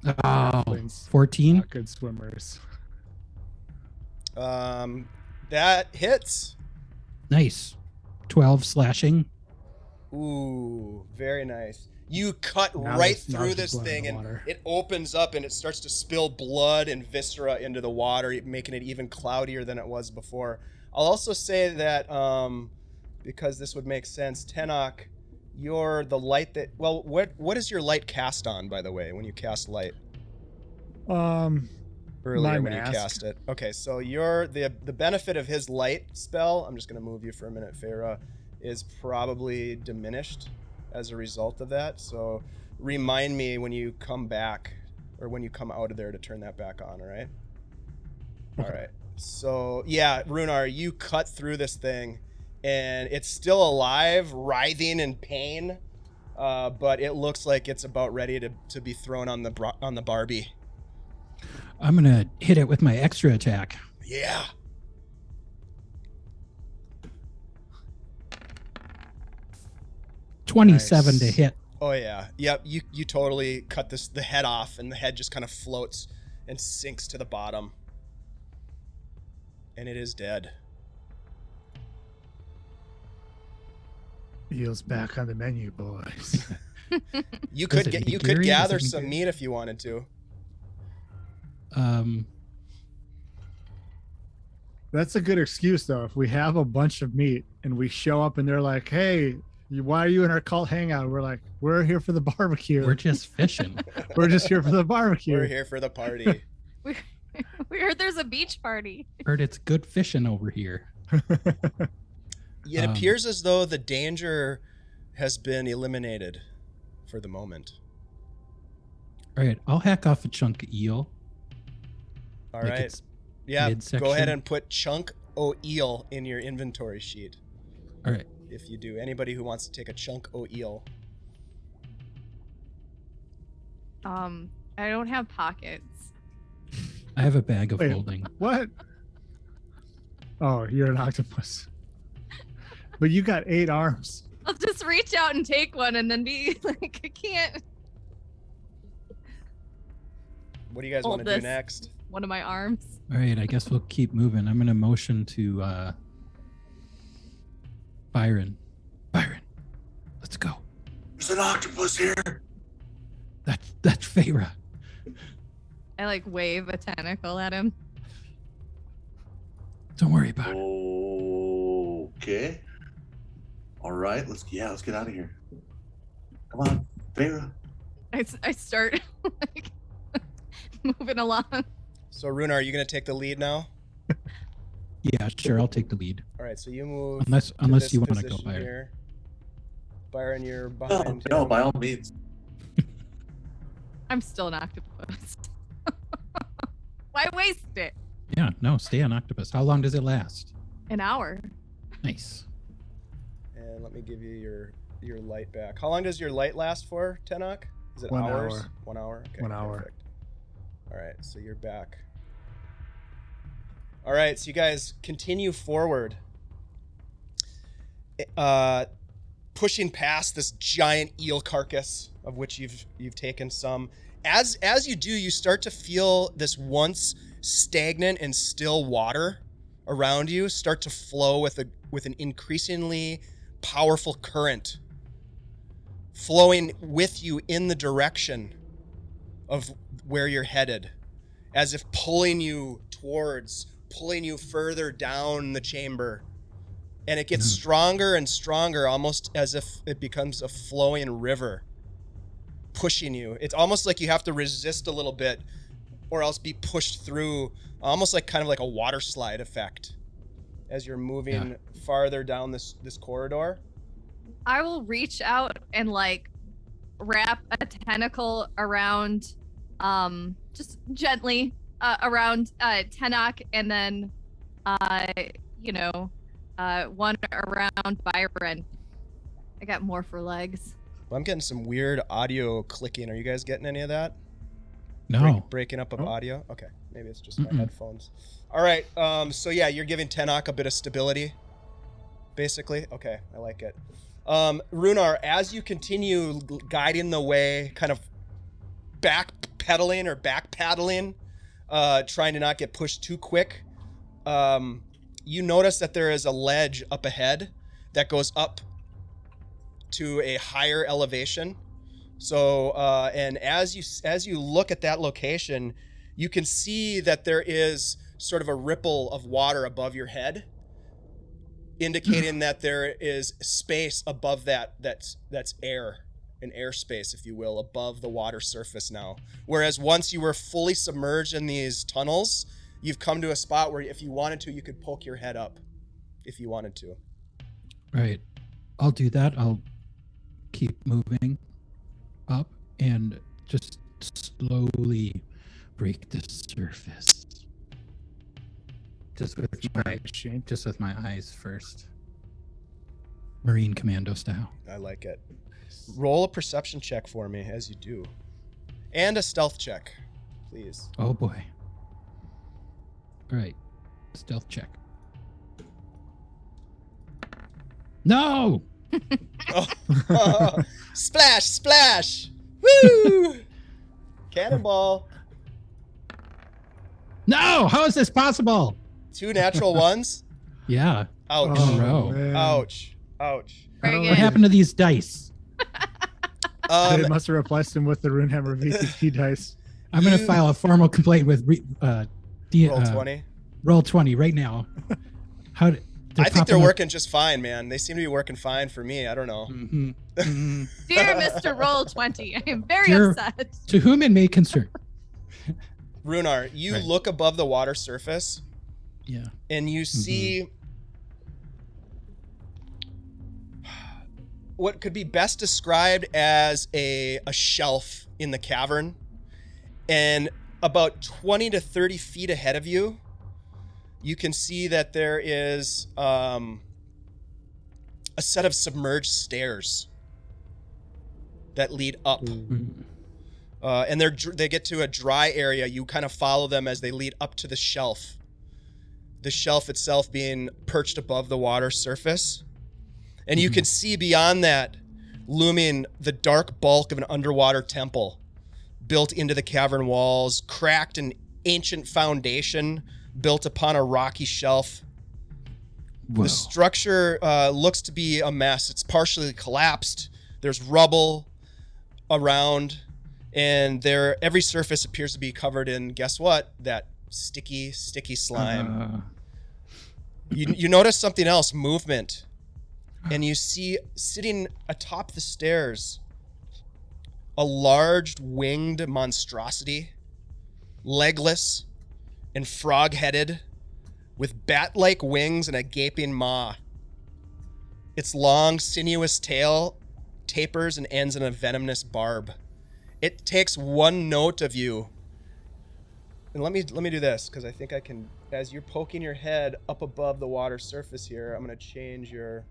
[SPEAKER 6] Oh,
[SPEAKER 3] Halflings,
[SPEAKER 6] 14.
[SPEAKER 3] not good swimmers.
[SPEAKER 2] That hits.
[SPEAKER 6] Nice. 12 slashing.
[SPEAKER 2] Ooh, very nice. You cut
[SPEAKER 3] Now
[SPEAKER 2] right
[SPEAKER 3] there's- now
[SPEAKER 2] through
[SPEAKER 3] there's
[SPEAKER 2] this
[SPEAKER 3] blood in
[SPEAKER 2] thing,
[SPEAKER 3] the
[SPEAKER 2] and
[SPEAKER 3] water.
[SPEAKER 2] it opens up, and it starts to spill blood and viscera into the water, making it even cloudier than it was before. I'll also say that because this would make sense, Tenoch, you're the light that. Well, what is your light cast on, by the way, when you cast light? Earlier when you cast it. Okay, so you're the benefit of his light spell. I'm just gonna move you for a minute, Feyre, is probably diminished as a result of that. So remind me when you come back or when you come out of there to turn that back on. All right. All right. So yeah, Rhunar, you cut through this thing, and it's still alive, writhing in pain, but it looks like it's about ready to be thrown on the Barbie.
[SPEAKER 6] I'm gonna hit it with my extra attack.
[SPEAKER 2] Yeah.
[SPEAKER 6] $27 to
[SPEAKER 2] Nice.
[SPEAKER 6] hit.
[SPEAKER 2] Oh yeah. Yep. You totally cut the head off, and the head just kind of floats and sinks to the bottom, and it is dead.
[SPEAKER 3] Meals back on the menu, boys.
[SPEAKER 2] You
[SPEAKER 6] Does
[SPEAKER 2] could
[SPEAKER 6] it need
[SPEAKER 2] could
[SPEAKER 6] dairy?
[SPEAKER 2] gather
[SPEAKER 6] Does it need
[SPEAKER 2] some
[SPEAKER 6] dairy?
[SPEAKER 2] meat if you wanted to.
[SPEAKER 3] That's a good excuse, though. If we have a bunch of meat and we show up and they're like, "Hey, why are you in our cult hangout?" We're like, "We're here for the barbecue.
[SPEAKER 6] We're just fishing.
[SPEAKER 3] We're just here for the barbecue."
[SPEAKER 2] We're here for the party.
[SPEAKER 4] We heard there's a beach party.
[SPEAKER 6] Heard it's good fishing over here.
[SPEAKER 2] It appears as though the danger has been eliminated for the moment.
[SPEAKER 6] All right, I'll hack off a chunk of eel.
[SPEAKER 2] All
[SPEAKER 6] Like
[SPEAKER 2] right.
[SPEAKER 6] it's
[SPEAKER 2] Yeah,
[SPEAKER 6] midsection.
[SPEAKER 2] go ahead and put chunk o eel in your inventory sheet.
[SPEAKER 6] All right.
[SPEAKER 2] If you do, anybody who wants to take a chunk o eel.
[SPEAKER 4] I don't have pockets.
[SPEAKER 6] I have a bag of
[SPEAKER 3] Wait.
[SPEAKER 6] holding.
[SPEAKER 3] What? Oh, you're an octopus. But you got 8 arms.
[SPEAKER 4] I'll just reach out and take one and then be like, I can't
[SPEAKER 2] What do you guys
[SPEAKER 4] Hold
[SPEAKER 2] want to do
[SPEAKER 4] this.
[SPEAKER 2] next?
[SPEAKER 4] one of my arms.
[SPEAKER 6] All right, I guess we'll keep moving. I'm gonna motion to Byron. Byron, let's go.
[SPEAKER 5] There's an octopus here.
[SPEAKER 6] That's Feyre.
[SPEAKER 4] I like wave a tentacle at him.
[SPEAKER 6] Don't worry about it.
[SPEAKER 5] Okay. All right. Let's get out of here. Come on, Feyre.
[SPEAKER 4] I start like moving along.
[SPEAKER 2] So, Rhunar, are you going to take the lead now?
[SPEAKER 6] Yeah, sure. I'll take the lead.
[SPEAKER 2] All right, so you move.
[SPEAKER 6] Unless
[SPEAKER 2] to
[SPEAKER 6] unless you
[SPEAKER 2] this
[SPEAKER 6] want to go,
[SPEAKER 2] position
[SPEAKER 6] Byron.
[SPEAKER 2] here. Byron, you're
[SPEAKER 5] No,
[SPEAKER 2] behind.
[SPEAKER 5] no,
[SPEAKER 2] him.
[SPEAKER 5] by all means.
[SPEAKER 4] I'm still an octopus. Why waste it?
[SPEAKER 6] Yeah, no, stay on octopus. How long does it last?
[SPEAKER 4] An hour.
[SPEAKER 6] Nice.
[SPEAKER 2] And let me give you your light back. How long does your light last for, Tenoch? Is it
[SPEAKER 3] 1
[SPEAKER 2] hours?
[SPEAKER 3] hour.
[SPEAKER 2] 1 hour? Okay,
[SPEAKER 3] 1 hour.
[SPEAKER 2] perfect. All right, so you're back. All right, so you guys continue forward. Pushing past this giant eel carcass, of which you've taken some. As you do, you start to feel this once stagnant and still water around you start to flow with an increasingly powerful current flowing with you in the direction of where you're headed, as if pulling you further down the chamber. And it gets stronger and stronger, almost as if it becomes a flowing river pushing you. It's almost like you have to resist a little bit or else be pushed through, almost like kind of like a water slide effect as you're moving farther down this corridor.
[SPEAKER 4] I will reach out and like wrap a tentacle around, just gently around Tenoch, and then, one around Byron. I got more for legs.
[SPEAKER 2] Well, I'm getting some weird audio clicking. Are you guys getting any of that?
[SPEAKER 6] No.
[SPEAKER 2] Breaking up of
[SPEAKER 3] Oh.
[SPEAKER 2] audio? Okay, maybe it's just my headphones. All right, so yeah, you're giving Tenoch a bit of stability, basically. Okay, I like it. Rhunar, as you continue guiding the way, kind of back paddling, trying to not get pushed too quick, you notice that there is a ledge up ahead that goes up to a higher elevation. So, and as you look at that location, you can see that there is sort of a ripple of water above your head indicating that there is space above that's air, an airspace, if you will, above the water surface now. Whereas once you were fully submerged in these tunnels, you've come to a spot where if you wanted to, you could poke your head up if you wanted to.
[SPEAKER 6] Right. I'll do that. I'll keep moving up and just slowly break the surface. Just with my eyes first. Marine Commando style.
[SPEAKER 2] I like it. Roll a perception check for me as you do. And a stealth check, please.
[SPEAKER 6] Oh boy. All right. Stealth check. No!
[SPEAKER 2] Oh. Splash, splash! Woo! Cannonball.
[SPEAKER 6] No! How is this possible?
[SPEAKER 2] 2 natural ones.
[SPEAKER 6] Yeah.
[SPEAKER 2] Ouch.
[SPEAKER 6] In a row.
[SPEAKER 3] man.
[SPEAKER 2] Ouch. Ouch.
[SPEAKER 3] I don't
[SPEAKER 4] Very
[SPEAKER 6] What
[SPEAKER 4] good.
[SPEAKER 6] happened to these dice?
[SPEAKER 3] They must have replaced him with the Runehammer VTT dice.
[SPEAKER 6] I'm going to file a formal complaint with
[SPEAKER 2] roll 20.
[SPEAKER 6] Roll 20 right now. How?
[SPEAKER 2] I think they're working just fine, man. They seem to be working fine for me. I don't know.
[SPEAKER 6] Mm-hmm.
[SPEAKER 4] Dear Mr. Roll 20, I am very
[SPEAKER 6] Dear-
[SPEAKER 4] upset.
[SPEAKER 6] To whom it may concern.
[SPEAKER 2] Rhunar, you
[SPEAKER 6] Right.
[SPEAKER 2] look above the water surface
[SPEAKER 6] Yeah.
[SPEAKER 2] and you see what could be best described as a shelf in the cavern. And about 20 to 30 feet ahead of you, you can see that there is a set of submerged stairs that lead up.
[SPEAKER 6] Mhm.
[SPEAKER 2] And they get to a dry area. You kind of follow them as they lead up to the shelf. The shelf itself being perched above the water surface. And you can see beyond that, looming the dark bulk of an underwater temple built into the cavern walls, cracked an ancient foundation built upon a rocky shelf.
[SPEAKER 6] Whoa.
[SPEAKER 2] The structure looks to be a mess. It's partially collapsed. There's rubble around, and every surface appears to be covered in, guess what? That sticky slime. You notice something else, movement. And you see sitting atop the stairs a large winged monstrosity, legless and frog-headed, with bat-like wings and a gaping maw. Its long, sinuous tail tapers and ends in a venomous barb. It takes one note of you. And let me do this, because I think I can, as you're poking your head up above the water surface here, I'm going to change your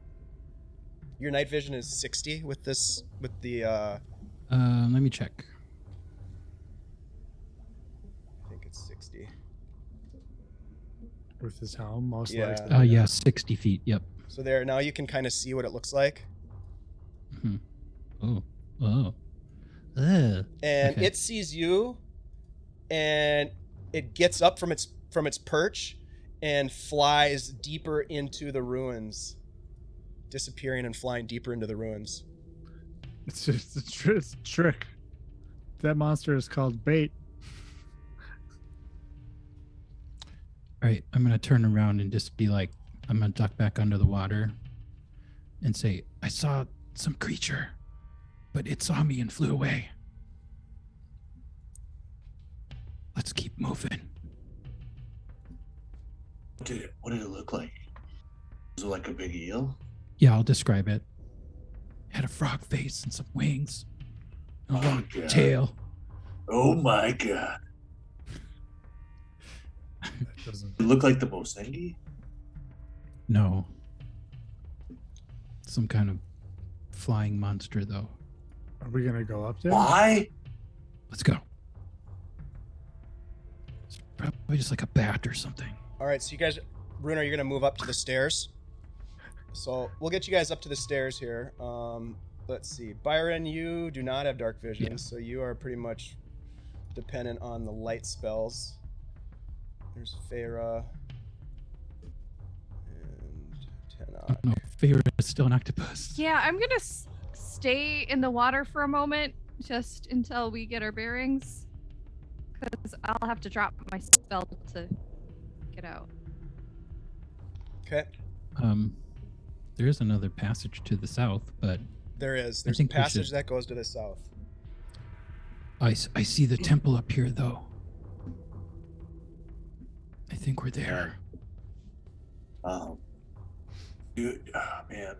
[SPEAKER 2] night vision is 60 with the
[SPEAKER 6] Let me check.
[SPEAKER 2] I think it's 60.
[SPEAKER 3] With his helm, most
[SPEAKER 2] Yeah.
[SPEAKER 3] likely.
[SPEAKER 6] Yeah, 60 feet. Yep.
[SPEAKER 2] So there, now you can kind of see what it looks like.
[SPEAKER 6] Mhm. Oh.
[SPEAKER 2] And
[SPEAKER 6] Okay.
[SPEAKER 2] it sees you, and it gets up from its perch and flies deeper into the ruins, disappearing and flying deeper into the ruins.
[SPEAKER 3] It's just a trick. That monster is called bait.
[SPEAKER 6] All right, I'm gonna turn around and just be like, I'm gonna duck back under the water and say, I saw some creature, but it saw me and flew away. Let's keep moving.
[SPEAKER 5] What did it look like? Was it like a big eel?
[SPEAKER 6] Yeah, I'll describe it. Had a frog face and some wings, and a
[SPEAKER 5] Oh,
[SPEAKER 6] long
[SPEAKER 5] God.
[SPEAKER 6] tail.
[SPEAKER 5] Oh my god.
[SPEAKER 3] Doesn't-
[SPEAKER 5] It looked like the Mosengi?
[SPEAKER 6] No. Some kind of flying monster, though.
[SPEAKER 3] Are we gonna go up there?
[SPEAKER 5] Why?
[SPEAKER 6] Let's go. It's probably just like a bat or something.
[SPEAKER 2] All right, so you guys, Rhunar, you're gonna move up to the stairs. So we'll get you guys up to the stairs here. Let's see, Byron, you do not have dark vision,
[SPEAKER 6] Yeah.
[SPEAKER 2] so you are pretty much dependent on the light spells. There's Feyre and Tenoch.
[SPEAKER 6] No, favorite is still an octopus.
[SPEAKER 4] Yeah, I'm gonna stay in the water for a moment, just until we get our bearings, because I'll have to drop my spell to get out.
[SPEAKER 2] Okay.
[SPEAKER 6] There is another passage to the south, but
[SPEAKER 2] There is.
[SPEAKER 6] I
[SPEAKER 2] There's a
[SPEAKER 6] think we
[SPEAKER 2] passage
[SPEAKER 6] should-
[SPEAKER 2] that goes to the south.
[SPEAKER 6] I see the temple up here, though. I think we're there.
[SPEAKER 5] Dude, man,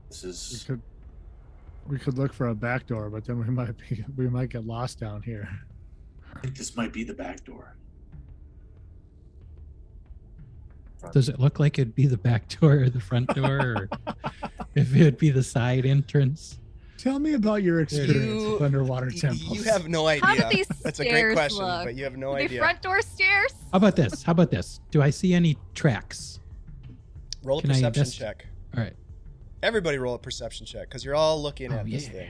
[SPEAKER 5] this is.
[SPEAKER 3] We could look for a back door, but then we might get lost down here.
[SPEAKER 5] I think this might be the back door.
[SPEAKER 6] Does it look like it'd be the back door or the front door, or if it'd be the side entrance?
[SPEAKER 3] Tell me about your experience with underwater
[SPEAKER 2] You
[SPEAKER 3] temples.
[SPEAKER 2] have no idea.
[SPEAKER 4] How do these
[SPEAKER 2] That's a great
[SPEAKER 4] stairs
[SPEAKER 2] question,
[SPEAKER 4] look?
[SPEAKER 2] but you have no
[SPEAKER 4] Are they
[SPEAKER 2] idea.
[SPEAKER 4] front door stairs?
[SPEAKER 6] How about this? How about this? Do I see any tracks?
[SPEAKER 2] Roll a
[SPEAKER 6] Can I
[SPEAKER 2] perception
[SPEAKER 6] invest-
[SPEAKER 2] check.
[SPEAKER 6] All right.
[SPEAKER 2] Everybody roll a perception check because you're all looking
[SPEAKER 6] Oh,
[SPEAKER 2] at this
[SPEAKER 6] yeah.
[SPEAKER 2] thing.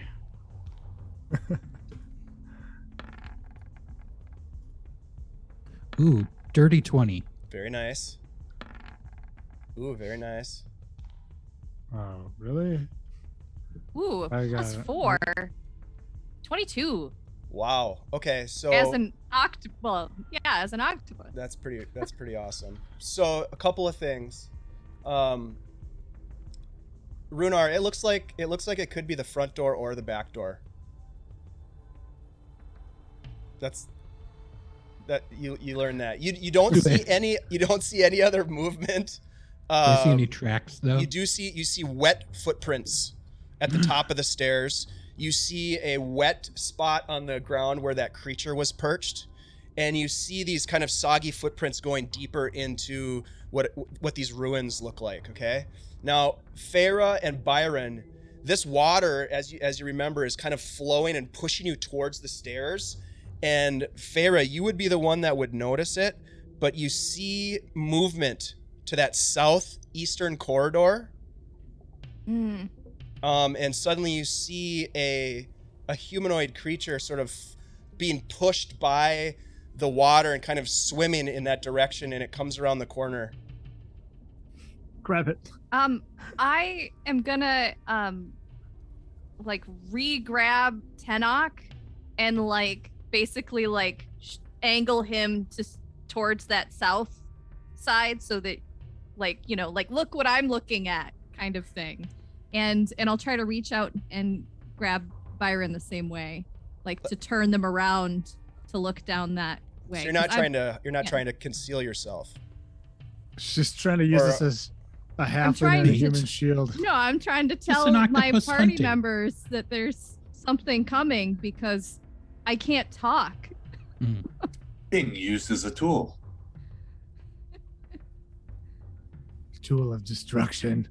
[SPEAKER 6] Ooh, dirty 20.
[SPEAKER 2] Very nice. Ooh, very nice.
[SPEAKER 3] Oh, really?
[SPEAKER 4] Ooh,
[SPEAKER 3] I got
[SPEAKER 4] plus
[SPEAKER 3] it.
[SPEAKER 4] 4. 22.
[SPEAKER 2] Wow. Okay, so
[SPEAKER 4] As an well, yeah, as an octopus.
[SPEAKER 2] that's pretty awesome. So a couple of things. Rhunar, it looks like it could be the front door or the back door. That you learn that. You don't see any other movement.
[SPEAKER 6] Do I see any tracks, though?
[SPEAKER 2] You see wet footprints at the top of the stairs. You see a wet spot on the ground where that creature was perched, and you see these kind of soggy footprints going deeper into what these ruins look like. Okay, now Farah and Byron, this water, as you remember, is kind of flowing and pushing you towards the stairs. And Farah, you would be the one that would notice it, but you see movement to that southeastern corridor.
[SPEAKER 4] Mm.
[SPEAKER 2] And suddenly you see a humanoid creature sort of being pushed by the water and kind of swimming in that direction, and it comes around the corner.
[SPEAKER 3] Grab it.
[SPEAKER 4] I am gonna like re-grab Tenoch and like basically like angle him towards that south side so that like, you know, like look what I'm looking at kind of thing. And I'll try to reach out and grab Byron the same way, like to turn them around to look down that way.
[SPEAKER 2] So you're not
[SPEAKER 4] 'Cause
[SPEAKER 2] trying to conceal yourself.
[SPEAKER 3] She's trying to use
[SPEAKER 2] Or,
[SPEAKER 3] this as a half
[SPEAKER 4] trying
[SPEAKER 3] and a
[SPEAKER 4] to-
[SPEAKER 3] human shield.
[SPEAKER 4] No, I'm trying to tell
[SPEAKER 6] an
[SPEAKER 4] my
[SPEAKER 6] octopus
[SPEAKER 4] party
[SPEAKER 6] hunting.
[SPEAKER 4] members that there's something coming because I can't talk.
[SPEAKER 6] Mm.
[SPEAKER 5] Being used as a tool.
[SPEAKER 3] Tool of destruction.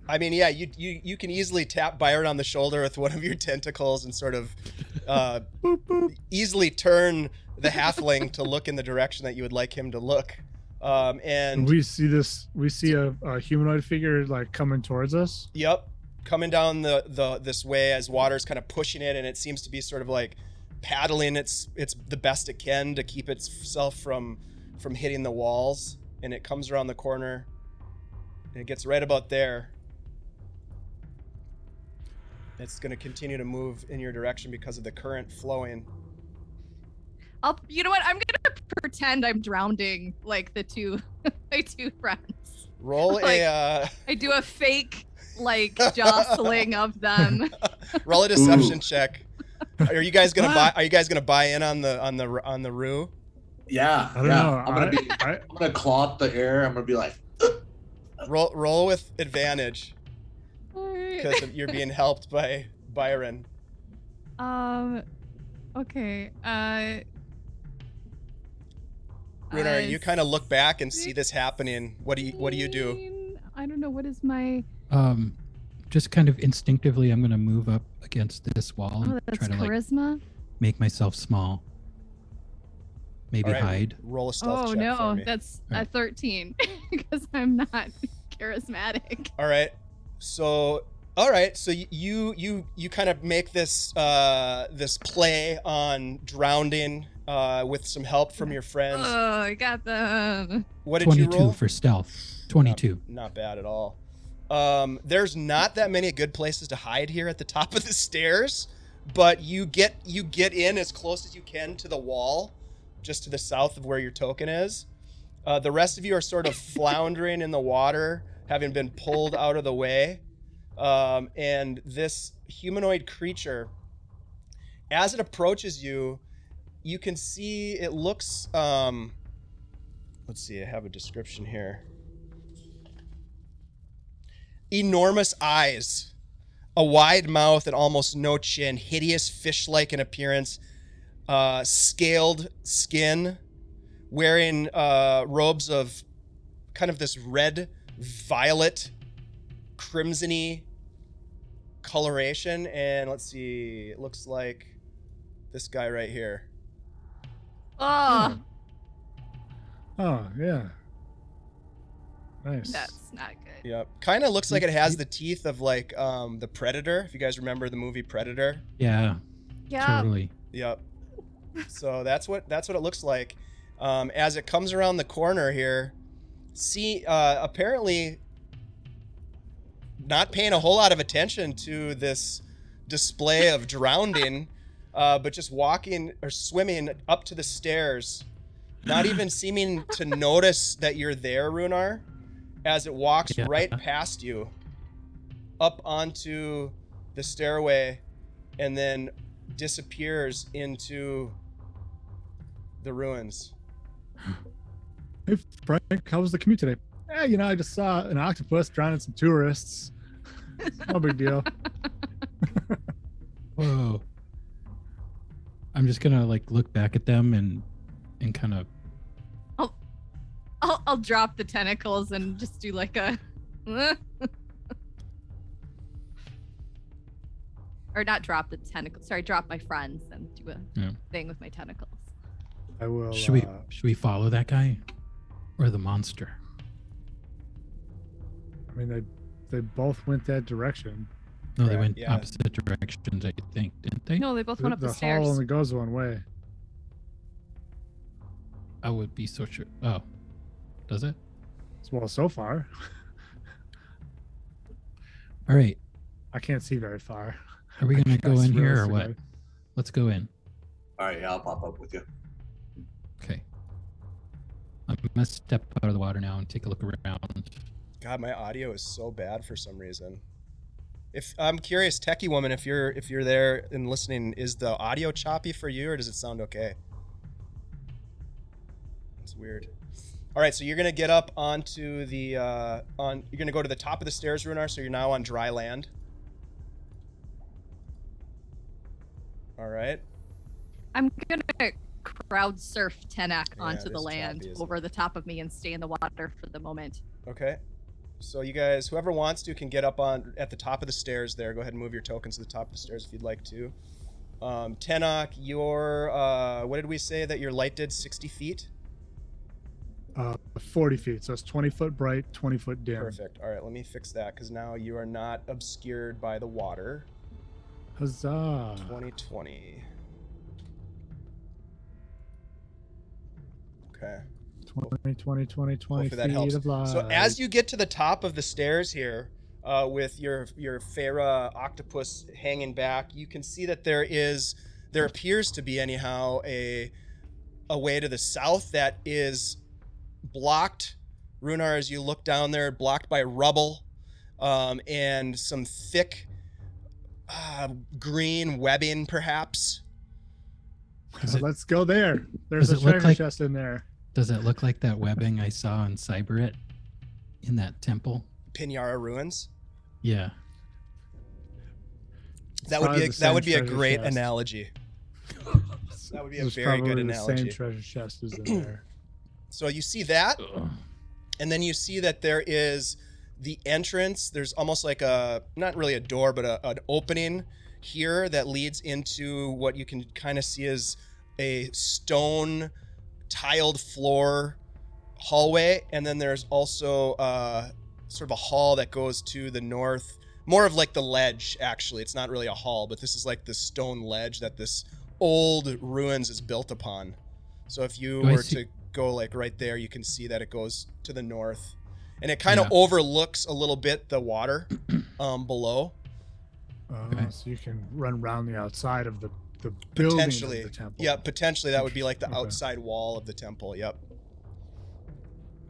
[SPEAKER 2] I mean, yeah, you can easily tap Byron on the shoulder with one of your tentacles and sort of
[SPEAKER 3] Boop, boop.
[SPEAKER 2] easily turn the halfling to look in the direction that you would like him to look. And
[SPEAKER 3] We see a humanoid figure like coming towards us.
[SPEAKER 2] yep, coming down this way as water's kind of pushing it, and it seems to be sort of like paddling it's the best it can to keep itself from hitting the walls. And it comes around the corner, and it gets right about there. It's going to continue to move in your direction because of the current flowing.
[SPEAKER 4] You know what? I'm gonna pretend I'm drowning like the two my two friends.
[SPEAKER 2] Roll
[SPEAKER 4] Like-
[SPEAKER 2] a
[SPEAKER 4] I do a fake like jostling of them.
[SPEAKER 2] roll a deception
[SPEAKER 5] Ooh.
[SPEAKER 2] check. Are you guys gonna buy in on the rue?
[SPEAKER 5] Yeah.
[SPEAKER 3] I don't
[SPEAKER 5] yeah.
[SPEAKER 3] know.
[SPEAKER 5] I'm gonna claw up the air. I'm gonna be like,
[SPEAKER 2] Roll with advantage
[SPEAKER 4] Alright.
[SPEAKER 2] because you're being helped by Byron.
[SPEAKER 4] Okay.
[SPEAKER 2] Rhunar, you kind of look back and see this happening. What do you do?
[SPEAKER 4] 16. I don't know what is my.
[SPEAKER 6] Just kind of instinctively, I'm going to move up against this wall
[SPEAKER 4] Oh,
[SPEAKER 6] and
[SPEAKER 4] that's
[SPEAKER 6] try to like
[SPEAKER 4] charisma.
[SPEAKER 6] make myself small. Maybe
[SPEAKER 2] All right,
[SPEAKER 6] hide.
[SPEAKER 2] Roll a stealth
[SPEAKER 4] Oh
[SPEAKER 2] check for
[SPEAKER 4] no,
[SPEAKER 2] me.
[SPEAKER 4] that's a
[SPEAKER 6] Alright.
[SPEAKER 4] 13 because I'm not charismatic.
[SPEAKER 2] All right. So you kind of make this this play on drowning with some help from your friends.
[SPEAKER 4] Oh, I got them.
[SPEAKER 2] What did you
[SPEAKER 6] 22
[SPEAKER 2] roll?
[SPEAKER 6] for stealth. 22.
[SPEAKER 2] Not bad at all. There's not that many good places to hide here at the top of the stairs, but you get in as close as you can to the wall, just to the south of where your token is. The rest of you are sort of floundering in the water. having been pulled out of the way. And this humanoid creature, as it approaches you, you can see it looks, let's see, I have a description here. Enormous eyes, a wide mouth and almost no chin, hideous fish-like in appearance, scaled skin, wearing robes of kind of this red, violet, crimsony coloration. And let's see, it looks like this guy right here.
[SPEAKER 4] Oh,
[SPEAKER 3] Oh, yeah. Nice.
[SPEAKER 4] that's not good.
[SPEAKER 2] Yep. Kind of looks like it has the teeth of like the Predator, if you guys remember the movie Predator.
[SPEAKER 6] Yeah,
[SPEAKER 4] Yeah.
[SPEAKER 6] totally.
[SPEAKER 2] Yep. So that's what it looks like. As it comes around the corner here, see, apparently not paying a whole lot of attention to this display of drowning, but just walking or swimming up to the stairs, not even seeming to notice that you're there, Rhunar, as it walks
[SPEAKER 6] Yeah.
[SPEAKER 2] right past you up onto the stairway and then disappears into the ruins.
[SPEAKER 3] Hey, Frank, how was the commute today? I just saw an octopus drowning some tourists. No big deal.
[SPEAKER 6] Whoa. I'm just gonna like look back at them and kind of
[SPEAKER 4] I'll drop the tentacles and just do like a or not drop the tentacles. Sorry, drop my friends and do a thing with my tentacles.
[SPEAKER 3] I will.
[SPEAKER 6] should we follow that guy or the monster?
[SPEAKER 3] I mean, they both went that direction.
[SPEAKER 6] No, they
[SPEAKER 2] Correct,
[SPEAKER 6] went
[SPEAKER 2] yeah.
[SPEAKER 6] opposite directions, I think, didn't they?
[SPEAKER 4] No, they both went up the
[SPEAKER 3] The
[SPEAKER 4] stairs.
[SPEAKER 3] hall only goes one way.
[SPEAKER 6] I would be so sure. Oh, does it?
[SPEAKER 3] Well, so far,
[SPEAKER 6] All right.
[SPEAKER 3] I can't see very far.
[SPEAKER 6] Are we gonna go
[SPEAKER 3] Guess
[SPEAKER 6] in here or what?
[SPEAKER 3] realistically.
[SPEAKER 6] Let's go in.
[SPEAKER 5] All right, yeah, I'll pop up with you.
[SPEAKER 6] Okay. I'm gonna step out of the water now and take a look around.
[SPEAKER 2] God, my audio is so bad for some reason. If I'm curious, Techie Woman, if you're there and listening, is the audio choppy for you or does it sound okay? It's weird. All right, so you're gonna get up onto the you're gonna go to the top of the stairs, Rhunar. So you're now on dry land. All right.
[SPEAKER 4] I'm gonna crowd surf Tenoch
[SPEAKER 2] Yeah,
[SPEAKER 4] onto
[SPEAKER 2] it
[SPEAKER 4] the
[SPEAKER 2] is
[SPEAKER 4] land
[SPEAKER 2] choppy, isn't
[SPEAKER 4] over the top of me and stay in the water for the moment.
[SPEAKER 2] Okay. So you guys, whoever wants to, can get up on at the top of the stairs there. Go ahead and move your tokens to the top of the stairs if you'd like to. Tenoch, your what did we say that your light did? 60 feet?
[SPEAKER 3] 40 feet. So it's 20 foot bright, 20 foot dim.
[SPEAKER 2] Perfect. All right, let me fix that because now you are not obscured by the water.
[SPEAKER 3] Huzzah.
[SPEAKER 2] 2020. Okay.
[SPEAKER 3] 20, 20, 20, 20
[SPEAKER 2] Hopefully that
[SPEAKER 3] feet
[SPEAKER 2] helps.
[SPEAKER 3] of light.
[SPEAKER 2] So as you get to the top of the stairs here, with your Phara octopus hanging back, you can see that there appears to be anyhow a way to the south that is blocked, Rhunar, as you look down there, blocked by rubble, and some thick green webbing, perhaps.
[SPEAKER 3] Let's go there. There's a
[SPEAKER 6] does it look
[SPEAKER 3] treasure
[SPEAKER 6] like-
[SPEAKER 3] chest in there.
[SPEAKER 6] Does it look like that webbing I saw on Cyberit in that temple?
[SPEAKER 2] Pinyara ruins.
[SPEAKER 6] Yeah.
[SPEAKER 2] That would
[SPEAKER 3] probably
[SPEAKER 2] be
[SPEAKER 3] the
[SPEAKER 2] that
[SPEAKER 3] same
[SPEAKER 2] would be a
[SPEAKER 3] treasure
[SPEAKER 2] great
[SPEAKER 3] chest.
[SPEAKER 2] analogy. That would be a
[SPEAKER 3] There's
[SPEAKER 2] very good
[SPEAKER 3] probably
[SPEAKER 2] analogy.
[SPEAKER 3] The same treasure chest is in there.
[SPEAKER 2] So you see that,
[SPEAKER 6] Ugh.
[SPEAKER 2] and then you see that there is the entrance. There's almost like not really a door, but an opening here that leads into what you can kind of see as a stone tiled floor hallway. And then there's also sort of a hall that goes to the north, more of like the ledge, actually. It's not really a hall, but this is like the stone ledge that this old ruins is built upon. So if you
[SPEAKER 6] Do I
[SPEAKER 2] were
[SPEAKER 6] see-
[SPEAKER 2] to go like right there, you can see that it goes to the north, and it kind of
[SPEAKER 6] Yeah.
[SPEAKER 2] overlooks a little bit the water below.
[SPEAKER 6] Okay.
[SPEAKER 3] So you can run around the outside of the building
[SPEAKER 2] Potentially,
[SPEAKER 3] of the temple.
[SPEAKER 2] yeah, potentially that would be like the
[SPEAKER 3] Okay.
[SPEAKER 2] outside wall of the temple. Yep.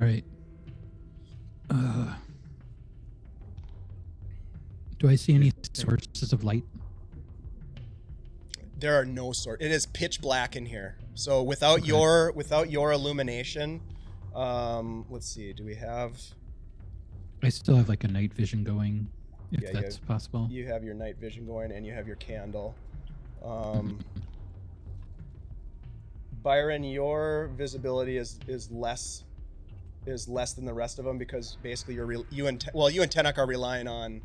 [SPEAKER 6] All right. Do I see any sources of light?
[SPEAKER 2] There are no sort. It is pitch black in here. So without
[SPEAKER 6] Okay.
[SPEAKER 2] your illumination, let's see. Do we have?
[SPEAKER 6] I still have like a night vision going, if
[SPEAKER 2] Yeah,
[SPEAKER 6] that's possible.
[SPEAKER 2] You have your night vision going, and you have your candle. Byron, your visibility is less than the rest of them because basically you and Tenoch are relying on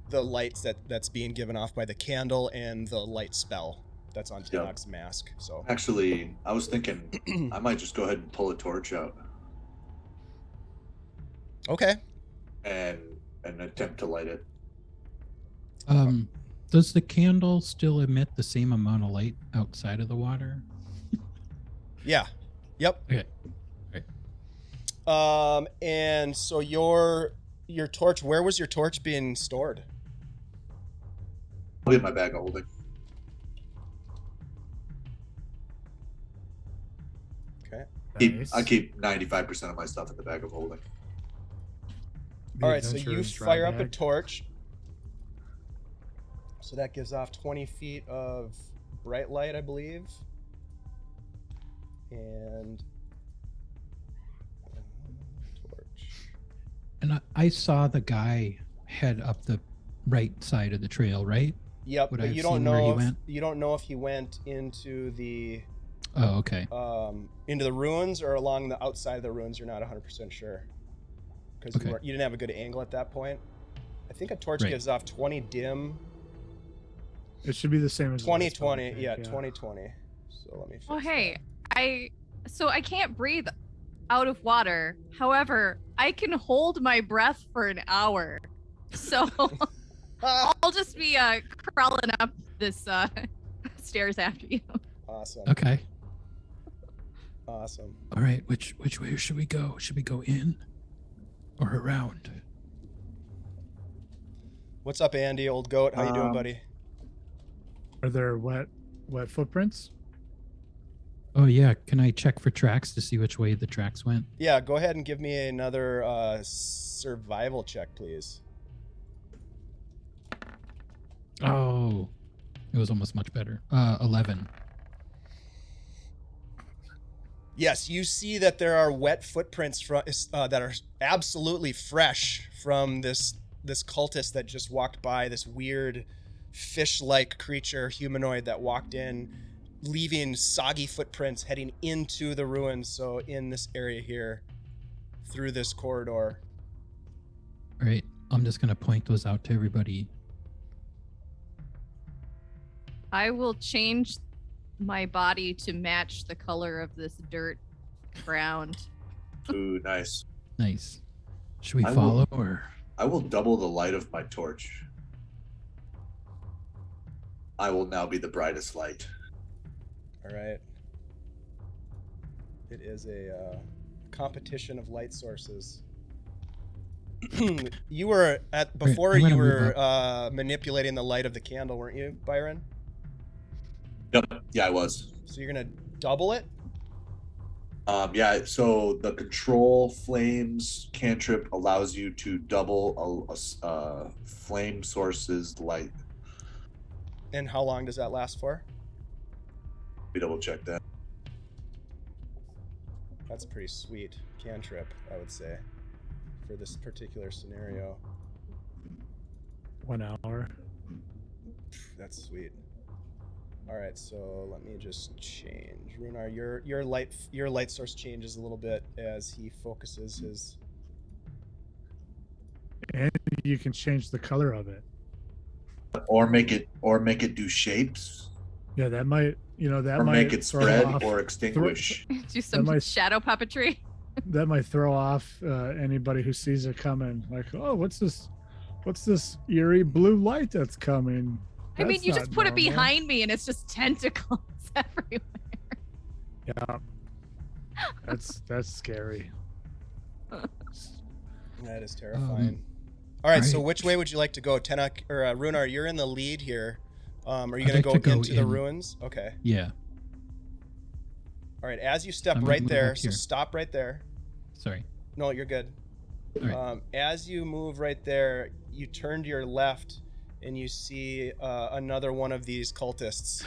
[SPEAKER 2] the lights that's being given off by the candle and the light spell that's on Tenoch's mask. So
[SPEAKER 5] Actually, I was thinking I might just go ahead and pull a torch out
[SPEAKER 2] okay.
[SPEAKER 5] and attempt to light it.
[SPEAKER 6] Does the candle still emit the same amount of light outside of the water?
[SPEAKER 2] Yeah. Yep.
[SPEAKER 6] Okay. Right.
[SPEAKER 2] And so your torch, where was your torch being stored?
[SPEAKER 5] I'll get my bag of holding.
[SPEAKER 2] Okay.
[SPEAKER 5] I keep 95% of my stuff in the bag of holding.
[SPEAKER 2] All right, so you fire up a torch. So that gives off 20 feet of bright light, I believe. And torch.
[SPEAKER 6] And I saw the guy head up the right side of the trail, right?
[SPEAKER 2] Yep,
[SPEAKER 6] Would I
[SPEAKER 2] but
[SPEAKER 6] have
[SPEAKER 2] you don't
[SPEAKER 6] seen where he
[SPEAKER 2] know
[SPEAKER 6] went?
[SPEAKER 2] you don't know if he went into the
[SPEAKER 6] Oh, okay.
[SPEAKER 2] into the ruins or along the outside of the ruins. You're not 100% sure because
[SPEAKER 6] Okay.
[SPEAKER 2] you didn't have a good angle at that point. I think a torch
[SPEAKER 6] Right.
[SPEAKER 2] gives off 20 dim.
[SPEAKER 3] It should be the same as
[SPEAKER 2] 2020, yeah, 2020. So let me fix
[SPEAKER 4] Oh, hey,
[SPEAKER 2] that.
[SPEAKER 4] I can't breathe out of water. However, I can hold my breath for an hour. So I'll just be crawling up this stairs after you.
[SPEAKER 2] Awesome.
[SPEAKER 6] Okay.
[SPEAKER 2] Awesome.
[SPEAKER 6] All right. Which way should we go? Should we go in or around?
[SPEAKER 2] What's up, Andy, old goat? How you doing, buddy?
[SPEAKER 3] Are there wet footprints?
[SPEAKER 6] Oh yeah. Can I check for tracks to see which way the tracks went?
[SPEAKER 2] Yeah, go ahead and give me another survival check, please.
[SPEAKER 6] Oh, it was almost much better. 11.
[SPEAKER 2] Yes, you see that there are wet footprints from that are absolutely fresh from this cultist that just walked by, this weird fish-like creature, humanoid that walked in, leaving soggy footprints heading into the ruins. So in this area here, through this corridor.
[SPEAKER 6] All right. I'm just gonna point those out to everybody.
[SPEAKER 4] I will change my body to match the color of this dirt ground.
[SPEAKER 5] Ooh, nice.
[SPEAKER 6] Nice. Should we
[SPEAKER 5] I will-
[SPEAKER 6] follow or?
[SPEAKER 5] I will double the light of my torch. I will now be the brightest light.
[SPEAKER 2] All right. It is a competition of light sources. You were before
[SPEAKER 6] I'm gonna
[SPEAKER 2] you
[SPEAKER 6] move
[SPEAKER 2] were manipulating the light of the candle, weren't you, Byron?
[SPEAKER 5] Yep. Yeah, I was.
[SPEAKER 2] So you're gonna double it?
[SPEAKER 5] Yeah, so the control flames cantrip allows you to double a flame source's light.
[SPEAKER 2] And how long does that last for?
[SPEAKER 5] We double check that.
[SPEAKER 2] That's a pretty sweet cantrip, I would say, for this particular scenario.
[SPEAKER 3] 1 hour.
[SPEAKER 2] That's sweet. All right, so let me just change. Rhunar, your light source changes a little bit as he focuses his.
[SPEAKER 3] And you can change the color of it.
[SPEAKER 5] Or make it do shapes,
[SPEAKER 3] Yeah, that might, that
[SPEAKER 5] or
[SPEAKER 3] might
[SPEAKER 5] make it
[SPEAKER 3] throw
[SPEAKER 5] spread
[SPEAKER 3] off-
[SPEAKER 5] or extinguish.
[SPEAKER 4] Do some
[SPEAKER 3] might-
[SPEAKER 4] shadow puppetry.
[SPEAKER 3] that might throw off anybody who sees it coming. Like, oh, what's this eerie blue light that's coming?
[SPEAKER 4] I mean,
[SPEAKER 3] That's
[SPEAKER 4] you
[SPEAKER 3] not
[SPEAKER 4] just put it
[SPEAKER 3] normal."
[SPEAKER 4] behind me and it's just tentacles everywhere.
[SPEAKER 3] Yeah, that's scary.
[SPEAKER 2] That is terrifying. All right, so
[SPEAKER 6] right.
[SPEAKER 2] which way would you like to go, Tenoch or Rhunar? You're in the lead here. Are you
[SPEAKER 6] I'd
[SPEAKER 2] gonna
[SPEAKER 6] like
[SPEAKER 2] go
[SPEAKER 6] to go
[SPEAKER 2] into the
[SPEAKER 6] in.
[SPEAKER 2] ruins? Okay.
[SPEAKER 6] Yeah.
[SPEAKER 2] All right. As you step
[SPEAKER 6] I'm gonna
[SPEAKER 2] right
[SPEAKER 6] move
[SPEAKER 2] there,
[SPEAKER 6] up
[SPEAKER 2] so
[SPEAKER 6] here.
[SPEAKER 2] stop right there.
[SPEAKER 6] Sorry.
[SPEAKER 2] No, you're good.
[SPEAKER 6] All right.
[SPEAKER 2] As you move right there, you turn to your left, and you see another one of these cultists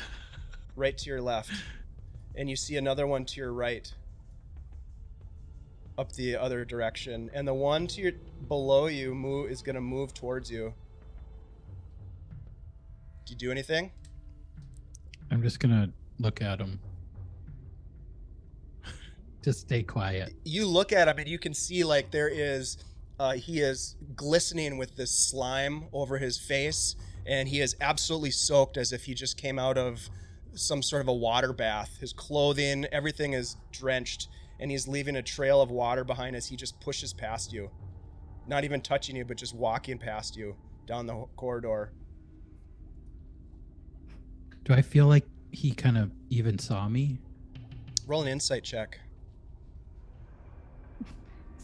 [SPEAKER 2] right to your left, and you see another one to your right up the other direction, and the one to your below you is going to move towards you. Do you do anything?
[SPEAKER 6] I'm just gonna look at him. Just stay quiet.
[SPEAKER 2] You look at him and you can see like there is he is glistening with this slime over his face, and he is absolutely soaked as if he just came out of some sort of a water bath. His clothing, everything is drenched, and he's leaving a trail of water behind as he just pushes past you. Not even touching you, but just walking past you down the corridor.
[SPEAKER 6] Do I feel like he kind of even saw me?
[SPEAKER 2] Roll an insight check.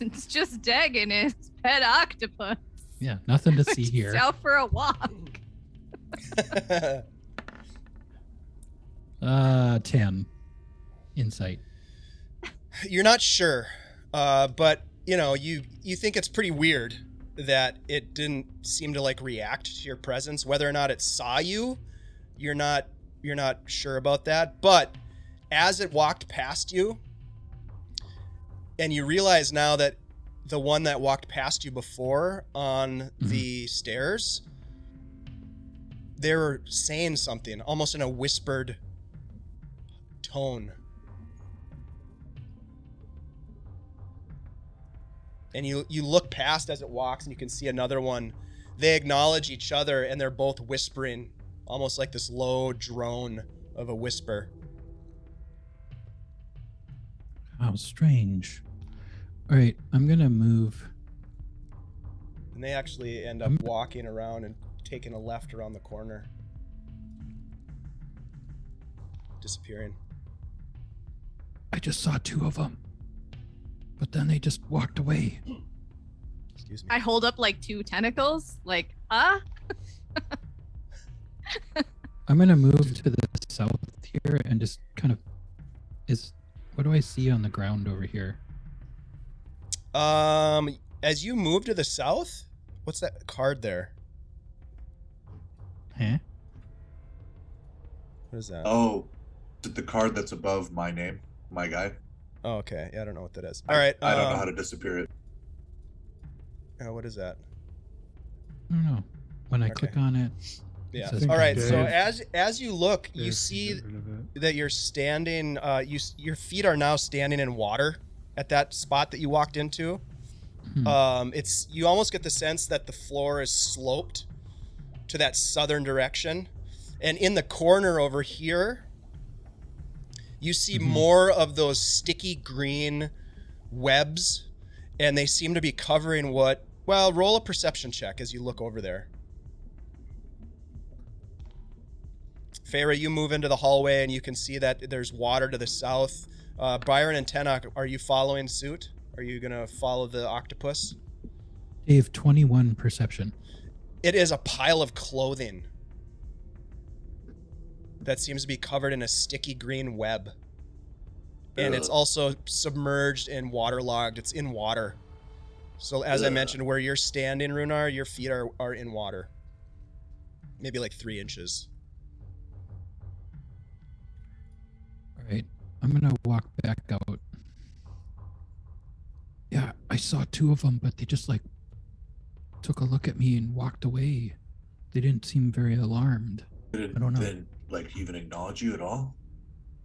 [SPEAKER 4] It's just Deg and his pet octopus.
[SPEAKER 6] Yeah, nothing to see
[SPEAKER 4] Just
[SPEAKER 6] here.
[SPEAKER 4] out for a walk.
[SPEAKER 6] 10 insight.
[SPEAKER 2] You're not sure, but you know, you think it's pretty weird that it didn't seem to like react to your presence. Whether or not it saw you, you're not sure about that. But as it walked past you, and you realize now that the one that walked past you before on the stairs, they were saying something almost in a whispered tone. And you look past as it walks, and you can see another one. They acknowledge each other, and they're both whispering, almost like this low drone of a whisper.
[SPEAKER 6] How strange. All right, I'm gonna move.
[SPEAKER 2] And they actually end up walking around and taking a left around the corner. Disappearing.
[SPEAKER 6] I just saw 2 of them, but then they just walked away.
[SPEAKER 2] Excuse me.
[SPEAKER 4] I hold up like 2 tentacles, like, huh?
[SPEAKER 6] I'm gonna move to the south here and just kind of what do I see on the ground over here?
[SPEAKER 2] As you move to the south, what's that card there?
[SPEAKER 6] Huh?
[SPEAKER 2] What is that?
[SPEAKER 5] Oh, the card that's above my name, my guy.
[SPEAKER 2] Oh, okay. Yeah, I don't know what that is. All right.
[SPEAKER 5] I don't know how to disappear it.
[SPEAKER 2] What is that?
[SPEAKER 6] I don't know. When I
[SPEAKER 2] Okay.
[SPEAKER 6] click on it,
[SPEAKER 2] Yeah.
[SPEAKER 6] says
[SPEAKER 2] All right. So
[SPEAKER 3] Dave.
[SPEAKER 2] as you look, you
[SPEAKER 3] Dave,
[SPEAKER 2] see
[SPEAKER 3] get rid of it.
[SPEAKER 2] that you're standing. Your feet are now standing in water at that spot that you walked into. It's you almost get the sense that the floor is sloped to that southern direction, and in the corner over here, you see more of those sticky green webs, and they seem to be covering what. Well, roll a perception check as you look over there. Feyre, you move into the hallway, and you can see that there's water to the south. Byron and Tenoch, are you following suit? Are you going to follow the octopus?
[SPEAKER 6] Dave, 21 perception.
[SPEAKER 2] It is a pile of clothing that seems to be covered in a sticky green web. And it's also submerged and waterlogged. It's in water. So as I mentioned, where you're standing, Rhunar, your feet are in water. Maybe like 3 inches.
[SPEAKER 6] All right, I'm gonna walk back out. Yeah, I saw 2 of them, but they just like took a look at me and walked away. They didn't seem very alarmed. I don't know.
[SPEAKER 5] They didn't like even acknowledge you at all.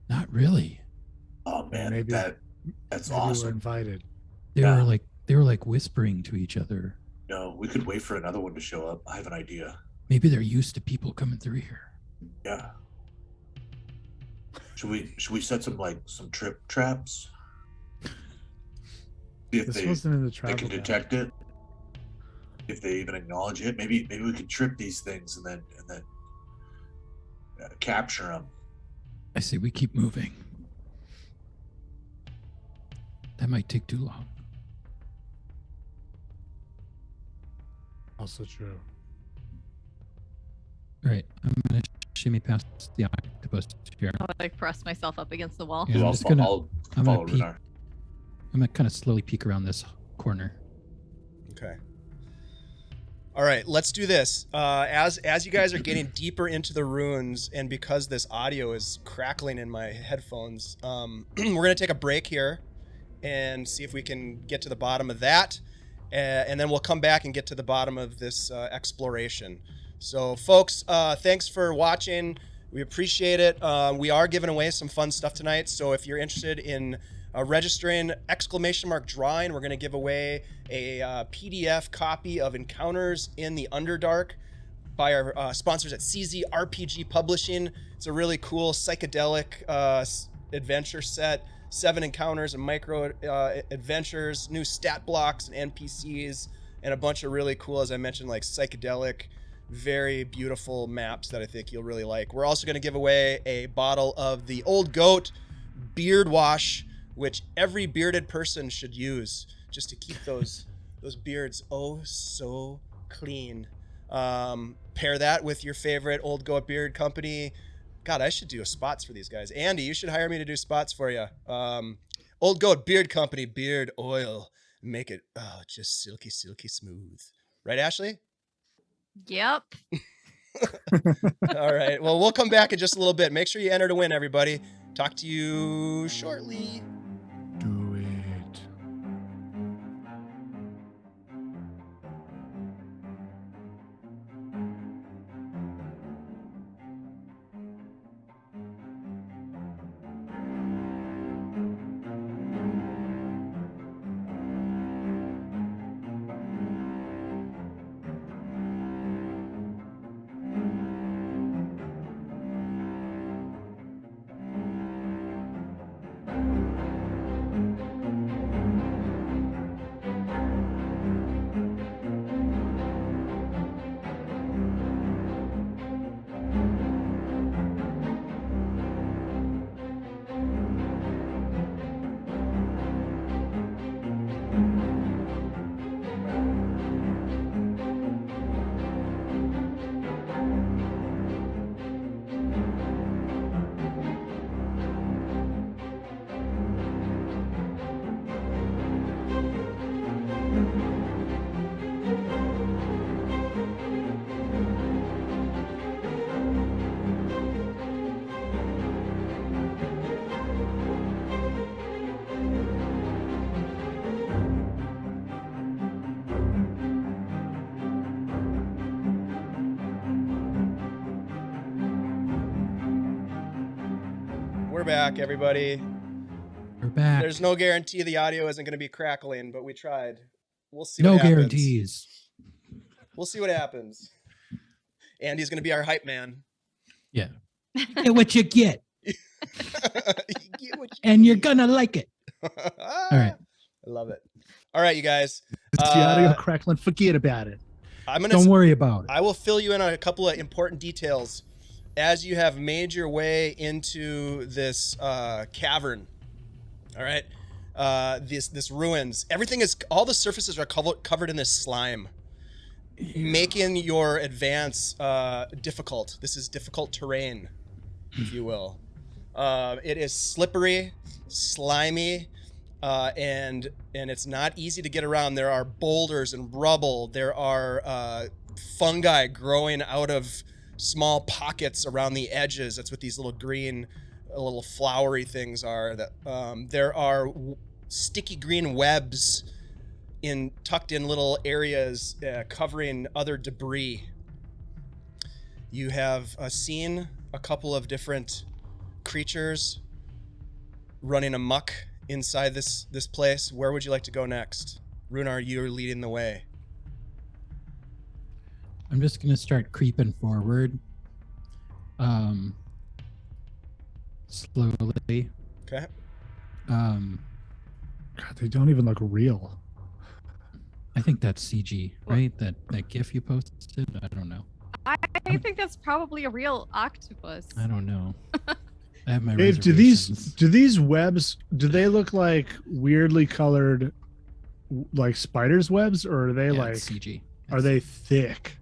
[SPEAKER 6] Not really.
[SPEAKER 5] Oh man,
[SPEAKER 3] Maybe-
[SPEAKER 5] that's
[SPEAKER 3] Maybe we're
[SPEAKER 5] awesome.
[SPEAKER 3] invited.
[SPEAKER 6] They
[SPEAKER 5] Yeah.
[SPEAKER 6] were like whispering to each other.
[SPEAKER 5] No, we could wait for another one to show up. I have an idea.
[SPEAKER 6] Maybe they're used to people coming through here.
[SPEAKER 5] Yeah. Should we set some trip traps? See if
[SPEAKER 3] This
[SPEAKER 5] they
[SPEAKER 3] wasn't in the
[SPEAKER 5] they
[SPEAKER 3] travel
[SPEAKER 5] can
[SPEAKER 3] guide.
[SPEAKER 5] detect it. If they even acknowledge it, maybe we could trip these things and then capture them.
[SPEAKER 6] I say we keep moving. That might take too long.
[SPEAKER 3] Also true.
[SPEAKER 6] All right, I'm gonna shimmy past the octopus here.
[SPEAKER 4] I'll like press myself up against the wall.
[SPEAKER 6] Yeah,
[SPEAKER 5] So
[SPEAKER 6] I'm
[SPEAKER 5] I'll,
[SPEAKER 6] just
[SPEAKER 5] fo-
[SPEAKER 6] gonna
[SPEAKER 5] I'll
[SPEAKER 6] I'm
[SPEAKER 5] follow
[SPEAKER 6] gonna peek.
[SPEAKER 5] Rhunar.
[SPEAKER 6] I'm gonna kind of slowly peek around this corner.
[SPEAKER 2] Okay. All right, let's do this. As you guys are getting deeper into the runes, and because this audio is crackling in my headphones, we're gonna take a break here and see if we can get to the bottom of that, and then we'll come back and get to the bottom of this exploration. So, folks, thanks for watching. We appreciate it. We are giving away some fun stuff tonight, so if you're interested in registering !drawing, we're going to give away a PDF copy of Encounters in the Underdark by our sponsors at CZ RPG Publishing. It's a really cool psychedelic adventure set, 7 encounters and micro adventures, new stat blocks and NPCs, and a bunch of really cool, as I mentioned, like psychedelic, very beautiful maps that I think you'll really like. We're also going to give away a bottle of the Old Goat Beard Wash, which every bearded person should use just to keep those beards oh so clean. Pair that with your favorite Old Goat Beard company. God, I should do spots for these guys. Andy, you should hire me to do spots for you. Old Goat Beard Company beard oil. Make it just silky smooth. Right, Ashley?
[SPEAKER 4] Yep.
[SPEAKER 2] All right. Well, we'll come back in just a little bit. Make sure you enter to win, everybody. Talk to you shortly.
[SPEAKER 3] Do it.
[SPEAKER 2] We're back, everybody.
[SPEAKER 6] We're back.
[SPEAKER 2] There's no guarantee the audio isn't going to be crackling, but we tried. We'll see
[SPEAKER 6] No
[SPEAKER 2] what happens.
[SPEAKER 6] guarantees.
[SPEAKER 2] We'll see what happens. Andy's going to be our hype man.
[SPEAKER 6] Yeah. You get what you get,
[SPEAKER 2] You get what you
[SPEAKER 6] and you're
[SPEAKER 2] get.
[SPEAKER 6] gonna like it.
[SPEAKER 2] All
[SPEAKER 6] right.
[SPEAKER 2] I love it. All right, you guys.
[SPEAKER 3] The audio crackling. Forget about it.
[SPEAKER 2] I'm gonna.
[SPEAKER 6] Don't worry about it.
[SPEAKER 2] I will fill you in on a couple of important details as you have made your way into this cavern. All right, this ruins. Everything is. All the surfaces are covered in this slime, making your advance difficult. This is difficult terrain, if you will. It is slippery, slimy, and it's not easy to get around. There are boulders and rubble. There are fungi growing out of small pockets around the edges. That's what these little green, little flowery things are. That there are sticky green webs tucked in little areas covering other debris. You have seen a couple of different creatures running amok inside this place. Where would you like to go next? Rhunar, you're leading the way.
[SPEAKER 6] I'm just gonna start creeping forward. Slowly.
[SPEAKER 2] Okay.
[SPEAKER 3] God, they don't even look real.
[SPEAKER 6] I think that's CG, right? That GIF you posted? I don't know.
[SPEAKER 4] I think that's probably a real octopus.
[SPEAKER 6] I don't know. I have my
[SPEAKER 3] Dave, do these webs, do they look like weirdly colored, like spiders' webs, or are they like
[SPEAKER 6] it's CG?
[SPEAKER 3] Are they thick?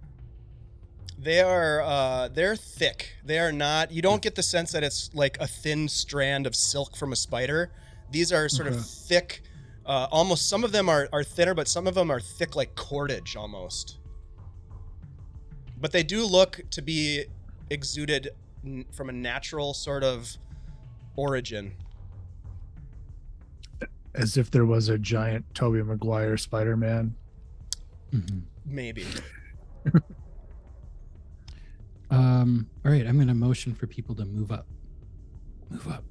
[SPEAKER 2] They are they're thick. They are not, you don't get the sense that it's like a thin strand of silk from a spider. These are sort of thick, almost, some of them are thinner, but some of them are thick like cordage almost. But they do look to be exuded from a natural sort of origin.
[SPEAKER 3] As if there was a giant Tobey Maguire Spider-Man.
[SPEAKER 2] Maybe.
[SPEAKER 6] All right, I'm going to motion for people to move up. Move up.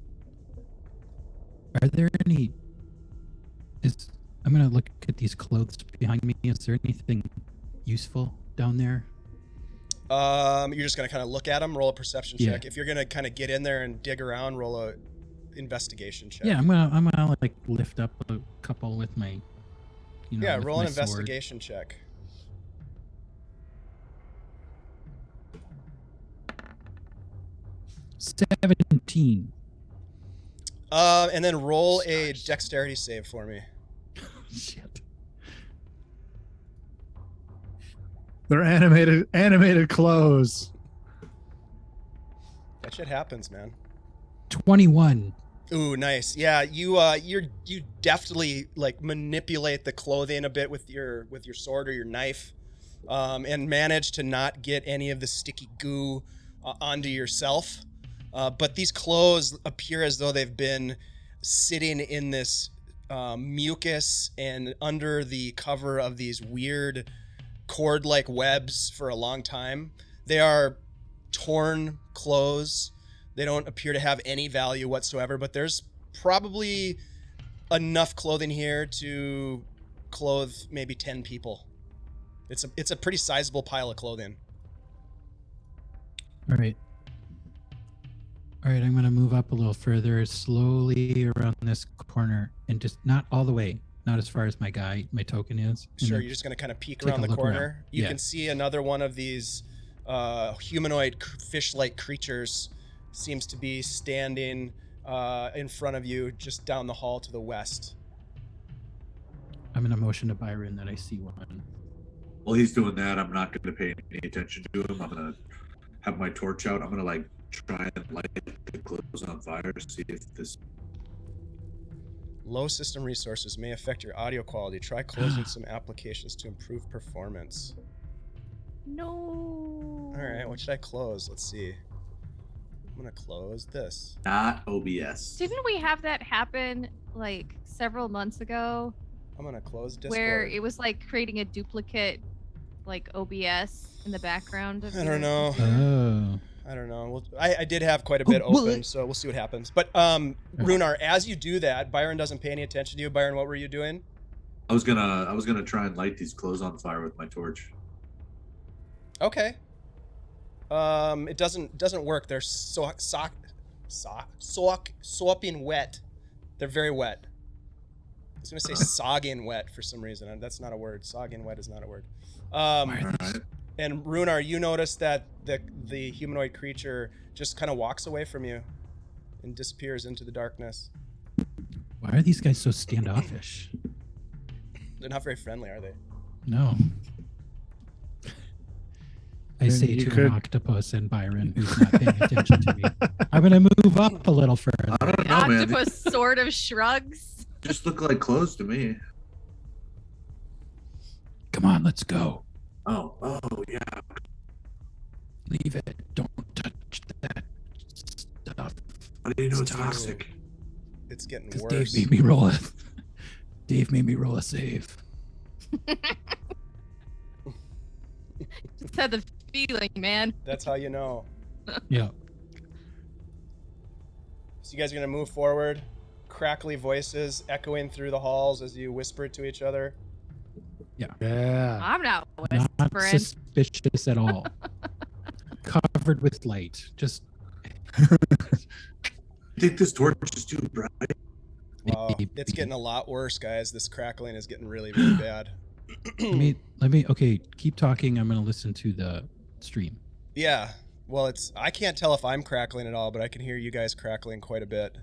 [SPEAKER 6] Are there any... I'm going to look at these clothes behind me. Is there anything useful down there?
[SPEAKER 2] You're just going to kind of look at them, roll a perception check.
[SPEAKER 6] Yeah.
[SPEAKER 2] If you're going to kind of get in there and dig around, roll a investigation check.
[SPEAKER 6] Yeah, I'm gonna like lift up a couple with my,
[SPEAKER 2] Yeah,
[SPEAKER 6] with
[SPEAKER 2] roll an
[SPEAKER 6] my sword.
[SPEAKER 2] investigation check.
[SPEAKER 6] $17.
[SPEAKER 2] And then roll a dexterity save for me.
[SPEAKER 6] Shit.
[SPEAKER 3] They're animated clothes.
[SPEAKER 2] That shit happens, man.
[SPEAKER 6] 21.
[SPEAKER 2] Ooh, nice. Yeah, you deftly like manipulate the clothing a bit with your sword or your knife, and manage to not get any of the sticky goo onto yourself. But these clothes appear as though they've been sitting in this mucus and under the cover of these weird cord-like webs for a long time. They are torn clothes. They don't appear to have any value whatsoever, but there's probably enough clothing here to clothe maybe 10 people. It's a pretty sizable pile of clothing.
[SPEAKER 6] All right, I'm gonna move up a little further, slowly around this corner, and just not all the way, not as far as my token is. And
[SPEAKER 2] Sure,
[SPEAKER 6] then
[SPEAKER 2] you're just going to kind of peek
[SPEAKER 6] take
[SPEAKER 2] around
[SPEAKER 6] a
[SPEAKER 2] the
[SPEAKER 6] look
[SPEAKER 2] corner.
[SPEAKER 6] around.
[SPEAKER 2] You
[SPEAKER 6] Yeah.
[SPEAKER 2] can see another one of these humanoid fish-like creatures seems to be standing in front of you just down the hall to the west.
[SPEAKER 6] I'm gonna motion to Byron that I see one.
[SPEAKER 5] While he's doing that, I'm not going to pay any attention to him. I'm going to have my torch out. I'm going to like try and light the clothes on fire to see if this.
[SPEAKER 2] Low system resources may affect your audio quality. Try closing some applications to improve performance.
[SPEAKER 4] No.
[SPEAKER 2] All right, what should I close? Let's see. I'm going to close this.
[SPEAKER 5] Not OBS.
[SPEAKER 4] Didn't we have that happen like several months ago
[SPEAKER 2] I'm going to close Discord.
[SPEAKER 4] where it was like creating a duplicate like OBS in the background of
[SPEAKER 2] I
[SPEAKER 4] your
[SPEAKER 2] don't know.
[SPEAKER 6] Oh.
[SPEAKER 2] I don't know. Well, I did have quite a bit open, so we'll see what happens. But Rhunar, as you do that, Byron doesn't pay any attention to you. Byron, what were you doing?
[SPEAKER 5] I was gonna try and light these clothes on fire with my torch.
[SPEAKER 2] Okay. It doesn't work. They're sopping wet. They're very wet. I was gonna say sogging wet for some reason. That's not a word. Sogging wet is not a word.
[SPEAKER 5] Alright.
[SPEAKER 2] And Rhunar, you notice that the humanoid creature just kind of walks away from you and disappears into the darkness.
[SPEAKER 6] Why are these guys so standoffish?
[SPEAKER 2] They're not very friendly, are they?
[SPEAKER 6] No. I
[SPEAKER 3] Then
[SPEAKER 6] say
[SPEAKER 3] you
[SPEAKER 6] to
[SPEAKER 3] could-
[SPEAKER 6] an octopus and Byron, who's not paying attention to me. I'm gonna move up a little further.
[SPEAKER 5] I don't
[SPEAKER 4] The
[SPEAKER 5] know, man.
[SPEAKER 4] octopus sort of shrugs.
[SPEAKER 5] They just look like clothes to me.
[SPEAKER 6] Come on, let's go.
[SPEAKER 5] Oh yeah.
[SPEAKER 6] Leave it. Don't touch that stuff.
[SPEAKER 5] How do you know
[SPEAKER 6] It's
[SPEAKER 5] it's toxic?
[SPEAKER 2] It's getting
[SPEAKER 6] Because
[SPEAKER 2] worse.
[SPEAKER 6] Dave made me roll a. Dave made me roll a save.
[SPEAKER 4] Just had the feeling, man.
[SPEAKER 2] That's how you know.
[SPEAKER 6] Yeah.
[SPEAKER 2] So you guys are gonna move forward. Crackly voices echoing through the halls as you whisper to each other.
[SPEAKER 3] Yeah.
[SPEAKER 4] I'm not
[SPEAKER 6] Not
[SPEAKER 4] whispering.
[SPEAKER 6] suspicious at all. Covered with light. Just.
[SPEAKER 5] I think this torch is too bright.
[SPEAKER 2] Wow, it's getting a lot worse, guys. This crackling is getting really, really bad.
[SPEAKER 6] Let me. Okay, keep talking. I'm gonna listen to the stream.
[SPEAKER 2] Yeah. Well, I can't tell if I'm crackling at all, but I can hear you guys crackling quite a bit.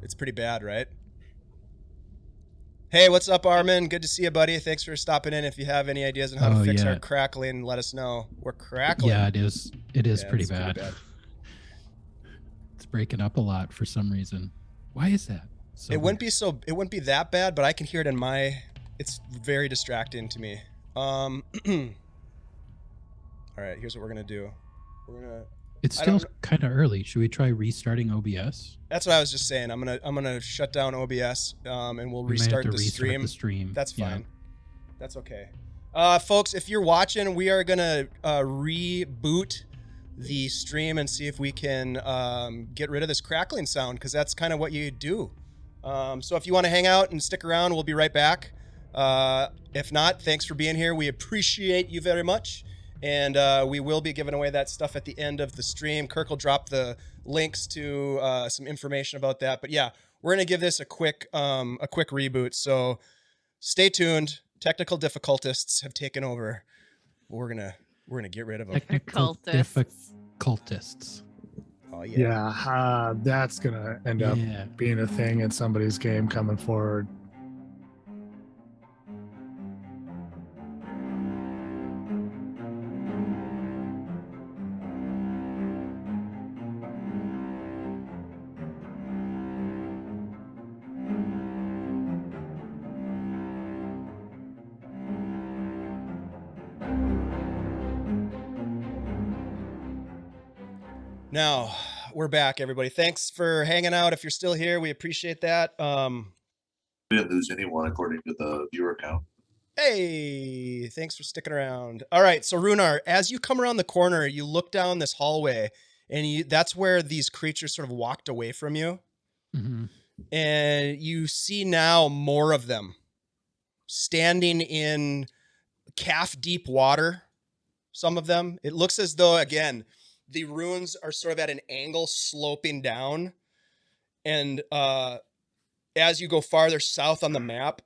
[SPEAKER 2] It's pretty bad, right? Hey, what's up, Armin? Good to see you, buddy. Thanks for stopping in. If you have any ideas on how to fix
[SPEAKER 6] yeah.
[SPEAKER 2] our crackling, let us know. We're crackling.
[SPEAKER 6] Yeah, it is. It is
[SPEAKER 2] Yeah,
[SPEAKER 6] pretty
[SPEAKER 2] it's
[SPEAKER 6] bad. It's breaking up a lot for some reason. Why is that? So
[SPEAKER 2] It wouldn't
[SPEAKER 6] weird.
[SPEAKER 2] be it wouldn't be that bad, but I can hear it in my. It's very distracting to me. All All right, here's what we're gonna do. We're gonna.
[SPEAKER 6] It's
[SPEAKER 2] I don't
[SPEAKER 6] still kind of early. Should we try restarting OBS?
[SPEAKER 2] That's what I was just saying. I'm gonna shut down OBS, and we'll
[SPEAKER 6] We may have
[SPEAKER 2] restart
[SPEAKER 6] to
[SPEAKER 2] the
[SPEAKER 6] restart
[SPEAKER 2] stream.
[SPEAKER 6] the stream.
[SPEAKER 2] That's
[SPEAKER 6] Yeah.
[SPEAKER 2] fine. That's okay. Folks, if you're watching, we are gonna reboot the stream and see if we can get rid of this crackling sound, because that's kind of what you do. So if you want to hang out and stick around, we'll be right back. If not, thanks for being here. We appreciate you very much. And we will be giving away that stuff at the end of the stream. Kirk will drop the links to some information about that. But yeah, we're gonna give this a quick reboot. So stay tuned. Technical difficultists have taken over. We're gonna get rid of them.
[SPEAKER 6] Technical difficultists.
[SPEAKER 2] Oh yeah.
[SPEAKER 3] Yeah, that's gonna end up
[SPEAKER 6] Yeah.
[SPEAKER 3] being a thing in somebody's game coming forward.
[SPEAKER 2] Now we're back, everybody. Thanks for hanging out. If you're still here, we appreciate that.
[SPEAKER 5] We didn't lose anyone according to the viewer count.
[SPEAKER 2] Hey, thanks for sticking around. All right, so Rhunar, as you come around the corner, you look down this hallway, and that's where these creatures sort of walked away from you.
[SPEAKER 6] Mm-hmm.
[SPEAKER 2] And you see now more of them standing in calf-deep water, some of them. It looks as though, again, the ruins are sort of at an angle sloping down. And as you go farther south on the map,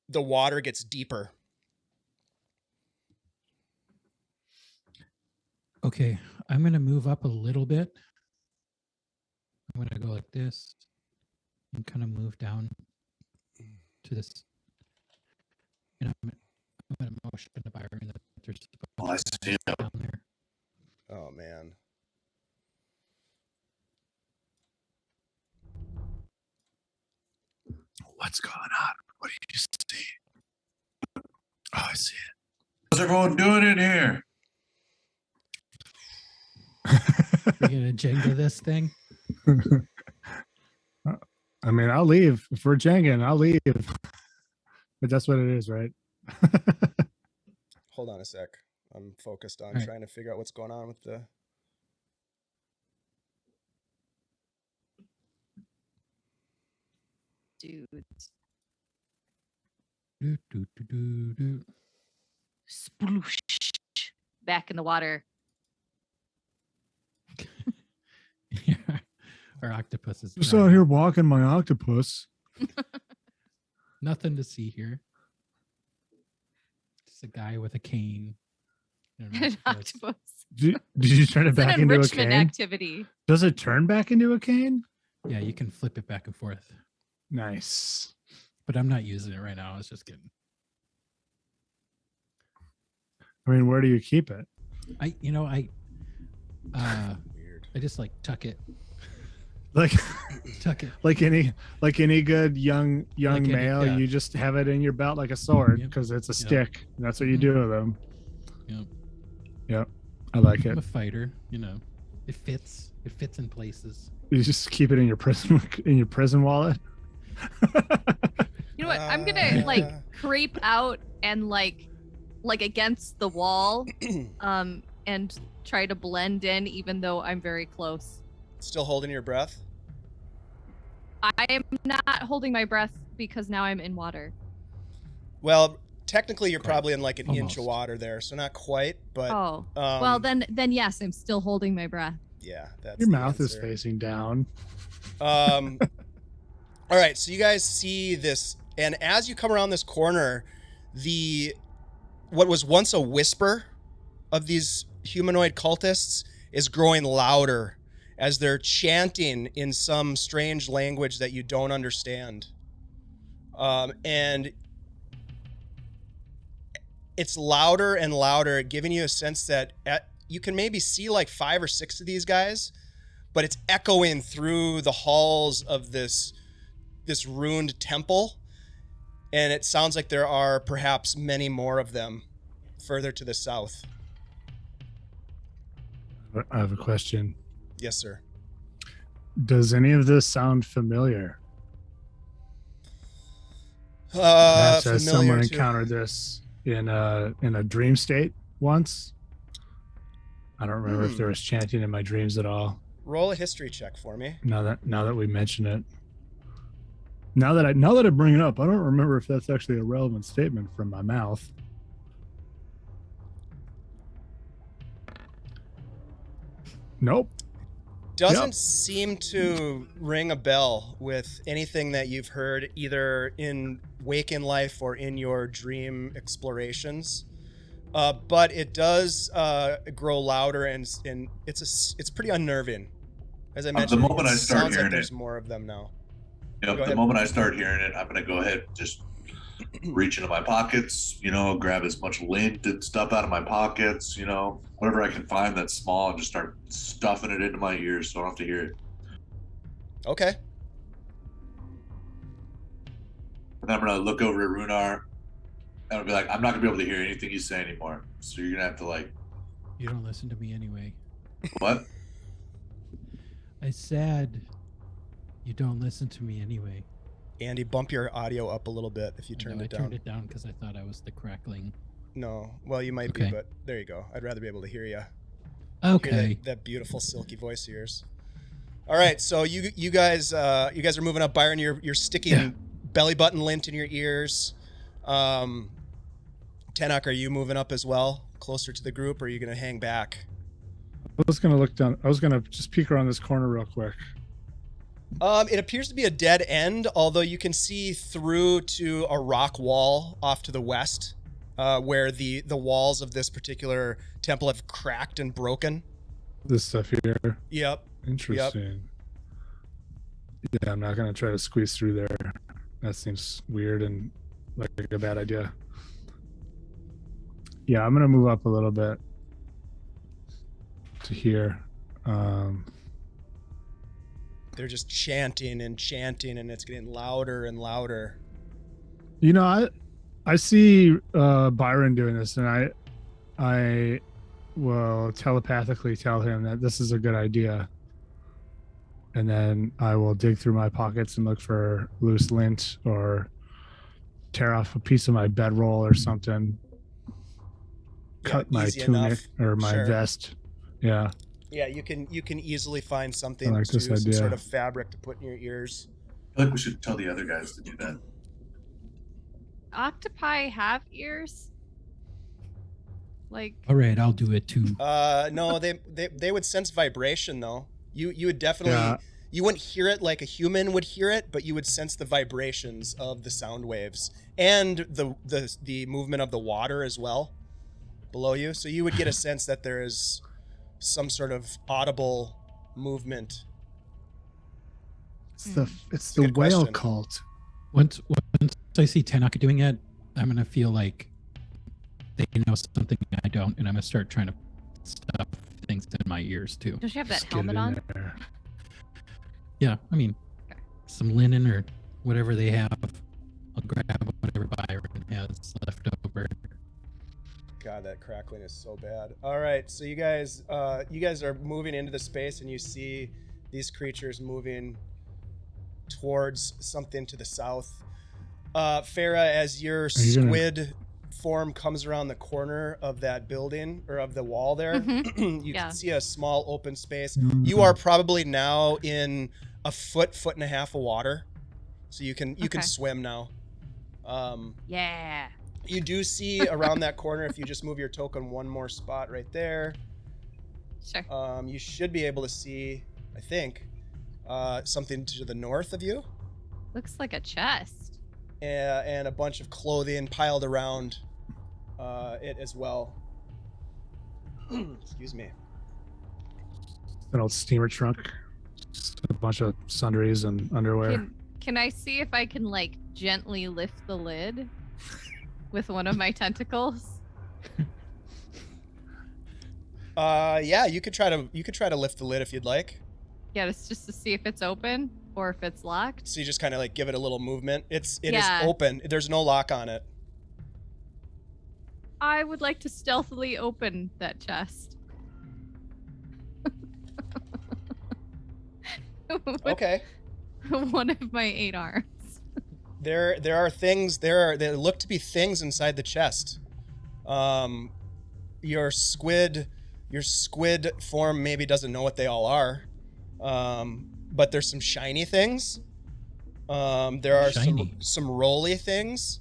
[SPEAKER 2] the water gets deeper.
[SPEAKER 6] Okay, I'm going to move up a little bit. I'm going to go like this and kind of move down to this. And I'm going to motion to Byron that there's
[SPEAKER 5] Oh, I see it.
[SPEAKER 6] down there.
[SPEAKER 2] Oh, man.
[SPEAKER 3] What's going on? What do you see? Oh, I see
[SPEAKER 5] What's everyone doing in here?
[SPEAKER 6] We're going to Jenga this thing.
[SPEAKER 3] it. I mean, I'll leave. If we're janging, I'll leave. But that's what it is, right?
[SPEAKER 2] Hold on a sec. I'm focused on
[SPEAKER 6] All right.
[SPEAKER 2] trying to figure out what's going on with the...
[SPEAKER 4] Dudes.
[SPEAKER 6] Do, do, do, do, do.
[SPEAKER 4] Sploosh. Back in the water.
[SPEAKER 6] Yeah, our octopus is
[SPEAKER 3] Just
[SPEAKER 6] drowning.
[SPEAKER 3] out here walking my octopus.
[SPEAKER 6] Nothing to see here. Just a guy with a cane. I don't know
[SPEAKER 4] An
[SPEAKER 6] if that's-
[SPEAKER 4] octopus.
[SPEAKER 3] Did you turn it
[SPEAKER 4] It's an
[SPEAKER 3] back into a
[SPEAKER 4] enrichment
[SPEAKER 3] cane?
[SPEAKER 4] activity.
[SPEAKER 3] Does it turn back into a cane?
[SPEAKER 6] Yeah, you can flip it back and forth.
[SPEAKER 3] Nice.
[SPEAKER 6] But I'm not using it right now. I was just kidding.
[SPEAKER 3] I mean, where do you keep it?
[SPEAKER 6] I
[SPEAKER 2] Weird.
[SPEAKER 6] I just like tuck it.
[SPEAKER 3] Like,
[SPEAKER 6] Tuck it.
[SPEAKER 3] like any good young
[SPEAKER 6] Like any-
[SPEAKER 3] male,
[SPEAKER 6] yeah.
[SPEAKER 3] you just have it in your belt like a sword
[SPEAKER 6] Yep.
[SPEAKER 3] because it's a
[SPEAKER 6] Yep.
[SPEAKER 3] stick. And that's what you do with them.
[SPEAKER 6] Yep.
[SPEAKER 3] Yep, I like
[SPEAKER 6] I'm
[SPEAKER 3] it.
[SPEAKER 6] a fighter, you know. It fits. It fits in places.
[SPEAKER 3] You just keep it in your prison wallet.
[SPEAKER 4] You know what? I'm gonna like creep out and like against the wall, and try to blend in, even though I'm very close.
[SPEAKER 2] Still holding your breath?
[SPEAKER 4] I am not holding my breath because now I'm in water.
[SPEAKER 2] Well, technically you're
[SPEAKER 6] Quite.
[SPEAKER 2] probably in like an inch of
[SPEAKER 6] Almost.
[SPEAKER 2] water there, so not quite, but
[SPEAKER 4] Oh, well then yes, I'm still holding my breath.
[SPEAKER 2] yeah, that's
[SPEAKER 3] Your
[SPEAKER 2] the
[SPEAKER 3] mouth is
[SPEAKER 2] answer.
[SPEAKER 3] facing down.
[SPEAKER 2] All right, so you guys see this, and as you come around this corner, what was once a whisper of these humanoid cultists is growing louder as they're chanting in some strange language that you don't understand. And it's louder and louder, giving you a sense that you can maybe see like 5 or 6 of these guys, but it's echoing through the halls of this ruined temple, and it sounds like there are perhaps many more of them further to the south.
[SPEAKER 3] I have a question.
[SPEAKER 2] Yes, sir.
[SPEAKER 3] Does any of this sound familiar? Perhaps has someone
[SPEAKER 2] Familiar to...
[SPEAKER 3] encountered this in a dream state once? I don't remember if there was chanting in my dreams at all.
[SPEAKER 2] Roll a history check for me.
[SPEAKER 3] Now that we mention it. Now that I bring it up, I don't remember if that's actually a relevant statement from my mouth. Nope.
[SPEAKER 2] Doesn't seem to ring a bell with anything that you've heard either in Waken Life or in your dream explorations. But it does grow louder and it's pretty unnerving. As I mentioned,
[SPEAKER 5] the moment I start
[SPEAKER 2] sounds
[SPEAKER 5] hearing
[SPEAKER 2] like there's
[SPEAKER 5] it,
[SPEAKER 2] more of them now.
[SPEAKER 5] Yep, the moment I start hearing it, I'm gonna go ahead and just reach into my pockets, grab as much lint and stuff out of my pockets, whatever I can find that's small, and just start stuffing it into my ears so I don't have to hear it.
[SPEAKER 2] Okay.
[SPEAKER 5] And then I'm gonna look over at Rhunar and I'll be like, I'm not gonna be able to hear anything you say anymore. So you're gonna have to
[SPEAKER 6] You don't listen to me anyway.
[SPEAKER 5] What?
[SPEAKER 6] I said you don't listen to me anyway.
[SPEAKER 2] Andy, bump your audio up a little bit if you turned it down.
[SPEAKER 6] I turned it down because I thought I was the crackling.
[SPEAKER 2] No. Well, you might be, but there you go. I'd rather be able to hear you.
[SPEAKER 6] Okay.
[SPEAKER 2] Hear that beautiful silky voice of yours. All right, so you guys are moving up. Byron, you're sticking belly button lint in your ears. Tenoch, are you moving up as well, closer to the group, or are you going to hang back?
[SPEAKER 3] I was going to look down. I was going to just peek around this corner real quick.
[SPEAKER 2] It appears to be a dead end, although you can see through to a rock wall off to the west, where the walls of this particular temple have cracked and broken.
[SPEAKER 3] This stuff here.
[SPEAKER 2] Yep.
[SPEAKER 3] Interesting. Yep. Yeah, I'm not going to try to squeeze through there. That seems weird and like a bad idea. Yeah, I'm going to move up a little bit to here.
[SPEAKER 2] They're just chanting and chanting, and it's getting louder and louder.
[SPEAKER 3] I see Byron doing this, and I will telepathically tell him that this is a good idea. And then I will dig through my pockets and look for loose lint or tear off a piece of my bedroll or something. Cut my tunic or my vest. Yeah.
[SPEAKER 2] Yeah, you can easily find something,
[SPEAKER 3] like
[SPEAKER 2] some sort of fabric to put in your ears.
[SPEAKER 5] I feel like we should tell the other guys to do that.
[SPEAKER 4] Octopi have ears?
[SPEAKER 6] All right, I'll do it too.
[SPEAKER 2] No, they would sense vibration though. You would definitely you wouldn't hear it like a human would hear it, but you would sense the vibrations of the sound waves and the movement of the water as well below you. So you would get a sense that there is some sort of audible movement.
[SPEAKER 3] It's the whale cult.
[SPEAKER 6] Once I see Tenoch doing it, I'm gonna feel like they know something I don't, and I'm gonna start trying to stuff things in my ears too.
[SPEAKER 4] Don't you have that
[SPEAKER 3] Just
[SPEAKER 4] helmet on?
[SPEAKER 3] There.
[SPEAKER 6] Yeah, I mean, some linen or whatever they have. I'll grab whatever Byron has left over.
[SPEAKER 2] God, that crackling is so bad. All right, so you guys are moving into the space, and you see these creatures moving towards something to the south. Farah, as your squid form comes around the corner of that building or of the wall there, you can see a small open space. You are probably now in a foot and a half of water, so you can swim now.
[SPEAKER 4] Yeah.
[SPEAKER 2] You do see around that corner, if you just move your token one more spot right there.
[SPEAKER 4] Sure.
[SPEAKER 2] You should be able to see, I think, something to the north of you.
[SPEAKER 4] Looks like a chest.
[SPEAKER 2] And a bunch of clothing piled around it as well. Excuse me.
[SPEAKER 3] An old steamer trunk. Just a bunch of sundries and underwear.
[SPEAKER 4] Can I see if I can gently lift the lid with one of my tentacles?
[SPEAKER 2] Yeah, you could try to lift the lid if you'd like.
[SPEAKER 4] Yeah, it's just to see if it's open or if it's locked.
[SPEAKER 2] So you just kind of give it a little movement. It is open. There's no lock on it.
[SPEAKER 4] I would like to stealthily open that chest. with
[SPEAKER 2] Okay.
[SPEAKER 4] one of my 8 arms.
[SPEAKER 2] There are things there look to be things inside the chest. Your squid form maybe doesn't know what they all are. But there's some shiny things. There are
[SPEAKER 6] Shiny.
[SPEAKER 2] some roly things.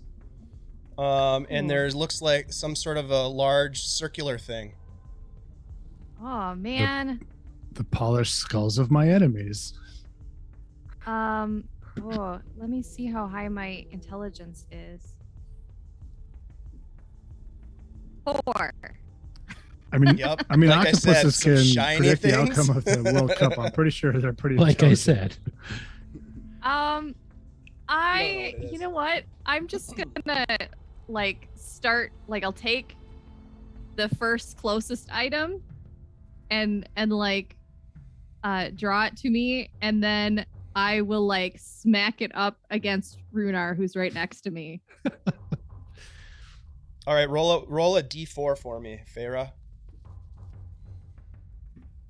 [SPEAKER 2] And there looks like some sort of a large circular thing.
[SPEAKER 4] Oh man.
[SPEAKER 3] The polished skulls of my enemies.
[SPEAKER 4] Let me see how high my intelligence is. 4.
[SPEAKER 3] I mean,
[SPEAKER 2] Yep.
[SPEAKER 3] I mean,
[SPEAKER 2] Like I said,
[SPEAKER 3] octopuses
[SPEAKER 2] some
[SPEAKER 3] can
[SPEAKER 2] shiny
[SPEAKER 3] predict the
[SPEAKER 2] things.
[SPEAKER 3] outcome of the World Cup. I'm pretty sure they're pretty.
[SPEAKER 6] Like I
[SPEAKER 3] intelligent.
[SPEAKER 6] said,
[SPEAKER 4] You know what? I'm just gonna start I'll take the first closest item and draw it to me, and then I will smack it up against Rhunar, who's right next to me.
[SPEAKER 2] All right, roll a d4 for me, Feyre.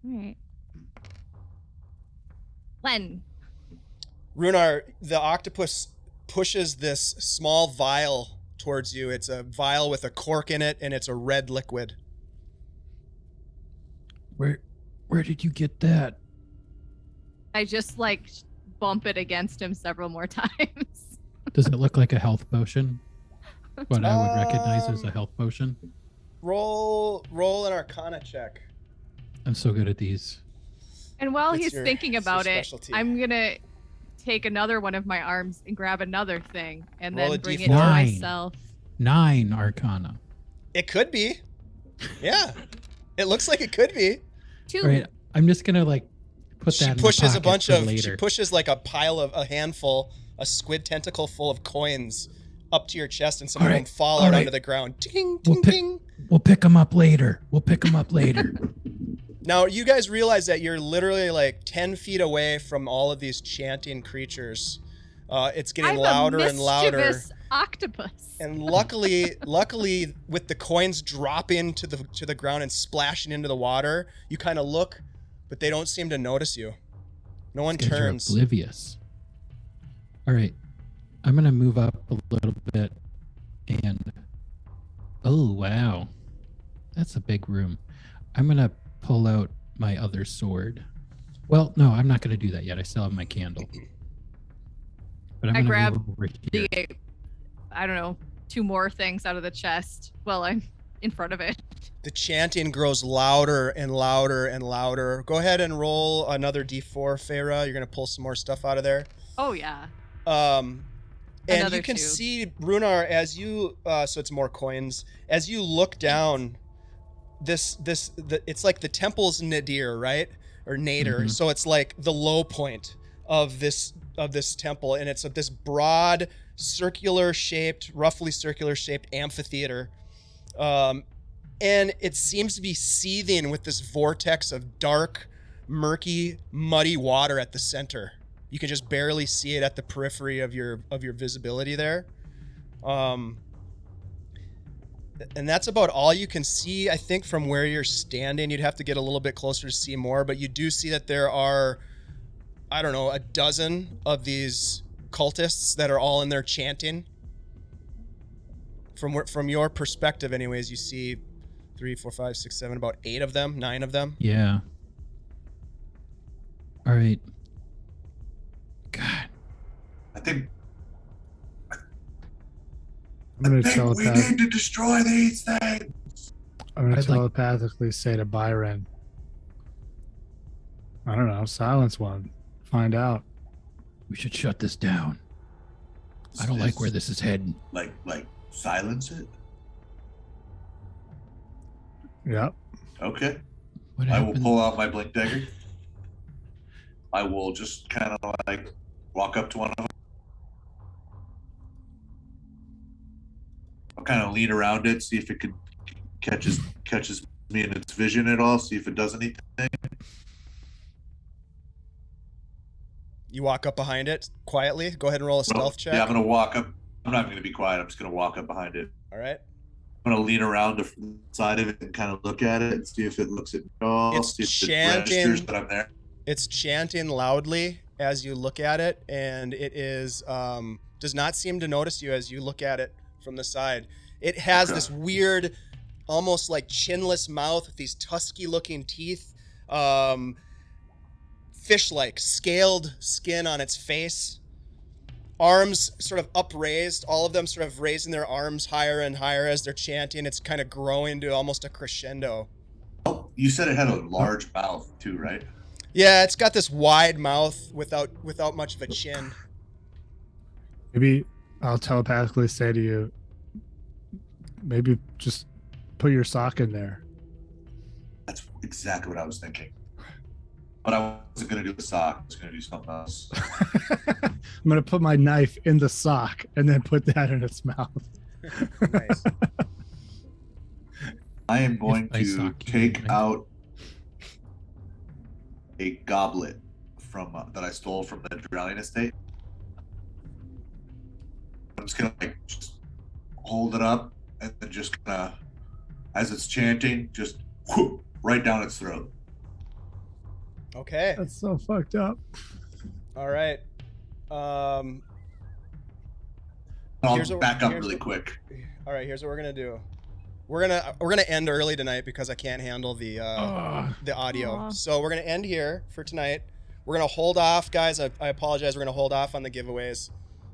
[SPEAKER 4] All right. 1.
[SPEAKER 2] Rhunar, the octopus pushes this small vial towards you. It's a vial with a cork in it, and it's a red liquid.
[SPEAKER 6] where did you get that?
[SPEAKER 4] I just bump it against him several more times.
[SPEAKER 6] Does it look like a health potion? What I would recognize as a health potion?
[SPEAKER 2] Roll an Arcana check.
[SPEAKER 6] I'm so good at these.
[SPEAKER 4] And while
[SPEAKER 2] It's
[SPEAKER 4] he's
[SPEAKER 2] your-
[SPEAKER 4] thinking
[SPEAKER 2] it's your
[SPEAKER 4] about it,
[SPEAKER 2] specialty.
[SPEAKER 4] I'm gonna take another one of my arms and grab another thing and
[SPEAKER 2] Roll
[SPEAKER 4] then
[SPEAKER 2] a
[SPEAKER 4] bring
[SPEAKER 2] D4.
[SPEAKER 4] it to
[SPEAKER 6] 9.
[SPEAKER 4] myself.
[SPEAKER 6] 9 Arcana.
[SPEAKER 2] It could be. Yeah. It looks like it could be.
[SPEAKER 4] 2.
[SPEAKER 6] All right, I'm just gonna put
[SPEAKER 2] She
[SPEAKER 6] that.
[SPEAKER 2] pushes
[SPEAKER 6] in
[SPEAKER 2] a
[SPEAKER 6] my
[SPEAKER 2] bunch
[SPEAKER 6] pocket for
[SPEAKER 2] of
[SPEAKER 6] later.
[SPEAKER 2] she pushes a handful, a squid tentacle full of coins up to your chest, and some of
[SPEAKER 6] All
[SPEAKER 2] them
[SPEAKER 6] right,
[SPEAKER 2] fall
[SPEAKER 6] all
[SPEAKER 2] out
[SPEAKER 6] right.
[SPEAKER 2] onto the ground. Ding,
[SPEAKER 6] We'll
[SPEAKER 2] ding,
[SPEAKER 6] pick-
[SPEAKER 2] ding.
[SPEAKER 6] We'll pick them up later.
[SPEAKER 2] Now, you guys realize that you're literally 10 feet away from all of these chanting creatures. It's getting
[SPEAKER 4] I'm
[SPEAKER 2] louder
[SPEAKER 4] a
[SPEAKER 2] and louder.
[SPEAKER 4] mischievous octopus.
[SPEAKER 2] And luckily, with the coins dropping to the ground and splashing into the water, you kind of look, but they don't seem to notice you. No one
[SPEAKER 6] These guys are
[SPEAKER 2] turns.
[SPEAKER 6] oblivious. All right, I'm gonna move up a little bit, and oh wow, that's a big room. I'm gonna pull out my other sword. Well, no, I'm not gonna do that yet. I still have my candle. But I'm
[SPEAKER 4] I
[SPEAKER 6] gonna
[SPEAKER 4] grab
[SPEAKER 6] move over here.
[SPEAKER 4] I don't know, 2 more things out of the chest while I'm in front of it.
[SPEAKER 2] The chanting grows louder and louder and louder. Go ahead and roll another d4, Feyre. You're going to pull some more stuff out of there.
[SPEAKER 4] Oh yeah.
[SPEAKER 2] And
[SPEAKER 4] Another
[SPEAKER 2] you can
[SPEAKER 4] 2.
[SPEAKER 2] see, Rhunar, as you, so it's more coins. As you look down, it's like the temple's nadir, right? Or nadir.
[SPEAKER 6] Mhm.
[SPEAKER 2] So it's like the low point of this temple, and it's this broad, roughly circular shaped amphitheater. And it seems to be seething with this vortex of dark, murky, muddy water at the center. You can just barely see it at the periphery of your visibility there. And that's about all you can see, I think, from where you're standing. You'd have to get a little bit closer to see more, but you do see that there are, I don't know, a dozen of these cultists that are all in there chanting. From your perspective, anyways, you see 3, 4, 5, 6, 7, about 8 of them, 9 of them.
[SPEAKER 6] Yeah. All right. God.
[SPEAKER 5] I think
[SPEAKER 3] I'm going to
[SPEAKER 5] we need to destroy these things.
[SPEAKER 3] I'm going to
[SPEAKER 6] I'd like-
[SPEAKER 3] telepathically say to Byron, I don't know, silence one. Find out.
[SPEAKER 6] We should shut this down. I don't like where this is heading.
[SPEAKER 5] Like silence it.
[SPEAKER 3] Yep.
[SPEAKER 5] Okay.
[SPEAKER 6] What
[SPEAKER 5] I will
[SPEAKER 6] happened?
[SPEAKER 5] pull out my blink dagger. I will just kind of walk up to one of them. I'll kind of lean around it, see if it could catches me in its vision at all, see if it does anything.
[SPEAKER 2] You walk up behind it quietly. Go ahead and roll a stealth check.
[SPEAKER 5] Yeah, I'm gonna walk up. I'm not gonna be quiet. I'm just gonna walk up behind it.
[SPEAKER 2] All right.
[SPEAKER 5] I'm gonna lean around the side of it and kind of look at it and see if it looks at me at all.
[SPEAKER 2] It's
[SPEAKER 5] See if it
[SPEAKER 2] chanting.
[SPEAKER 5] registers that I'm there.
[SPEAKER 2] It's chanting loudly as you look at it, and it is does not seem to notice you as you look at it from the side. It has this weird, almost like chinless mouth with these tusky-looking teeth, fish-like, scaled skin on its face, arms sort of upraised, all of them sort of raising their arms higher and higher as they're chanting. It's kind of growing to almost a crescendo.
[SPEAKER 5] Oh, you said it had a large mouth too, right?
[SPEAKER 2] Yeah, it's got this wide mouth without much of a chin.
[SPEAKER 3] Maybe I'll telepathically say to you, maybe just put your sock in there.
[SPEAKER 5] That's exactly what I was thinking. But I wasn't going to do the sock. I was going to do something else.
[SPEAKER 3] I'm going to put my knife in the sock and then put that in its mouth.
[SPEAKER 2] Nice.
[SPEAKER 5] I am going
[SPEAKER 6] If I
[SPEAKER 5] to
[SPEAKER 6] sock you,
[SPEAKER 5] take
[SPEAKER 6] right?
[SPEAKER 5] out a goblet from that I stole from the Drowning Estate. I'm just gonna like just hold it up and then just kind of, as it's chanting, just whoop, right down its throat.
[SPEAKER 2] Okay.
[SPEAKER 3] That's so fucked up.
[SPEAKER 2] All right.
[SPEAKER 5] I'll
[SPEAKER 2] Here's what-
[SPEAKER 5] back up
[SPEAKER 2] here's
[SPEAKER 5] really
[SPEAKER 2] what-
[SPEAKER 5] quick.
[SPEAKER 2] All right, here's what we're gonna do. We're gonna end early tonight because I can't handle the audio.
[SPEAKER 4] Aw.
[SPEAKER 2] So we're gonna end here for tonight. We're gonna hold off, guys. I apologize. We're gonna hold off on the giveaways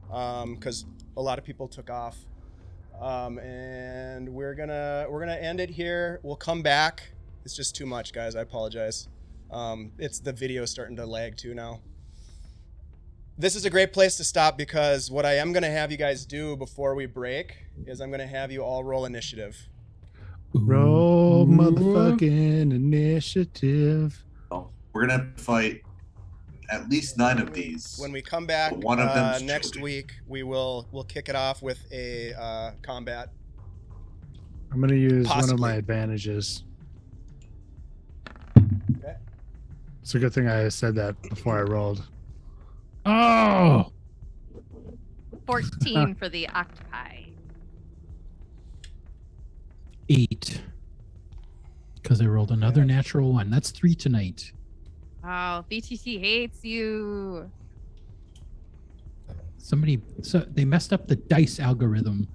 [SPEAKER 2] because a lot of people took off. And we're gonna end it here. We'll come back. It's just too much, guys. I apologize. It's the video starting to lag too now. This is a great place to stop because what I am going to have you guys do before we break is I'm going to have you all roll initiative.
[SPEAKER 3] Roll motherfucking initiative.
[SPEAKER 5] So we're gonna have to fight at least 9 of these.
[SPEAKER 2] When we come back
[SPEAKER 5] But one of them's
[SPEAKER 2] next
[SPEAKER 5] trilogy.
[SPEAKER 2] week, we'll kick it off with a combat.
[SPEAKER 3] I'm going to use one of
[SPEAKER 2] Possibly.
[SPEAKER 3] my advantages.
[SPEAKER 2] Okay.
[SPEAKER 3] It's a good thing I said that before I rolled. Oh!
[SPEAKER 4] 14 for the octopi.
[SPEAKER 6] 8. Because I rolled another natural 1. That's 3 tonight.
[SPEAKER 4] Oh, BTT hates you.
[SPEAKER 6] So they messed up the dice algorithm.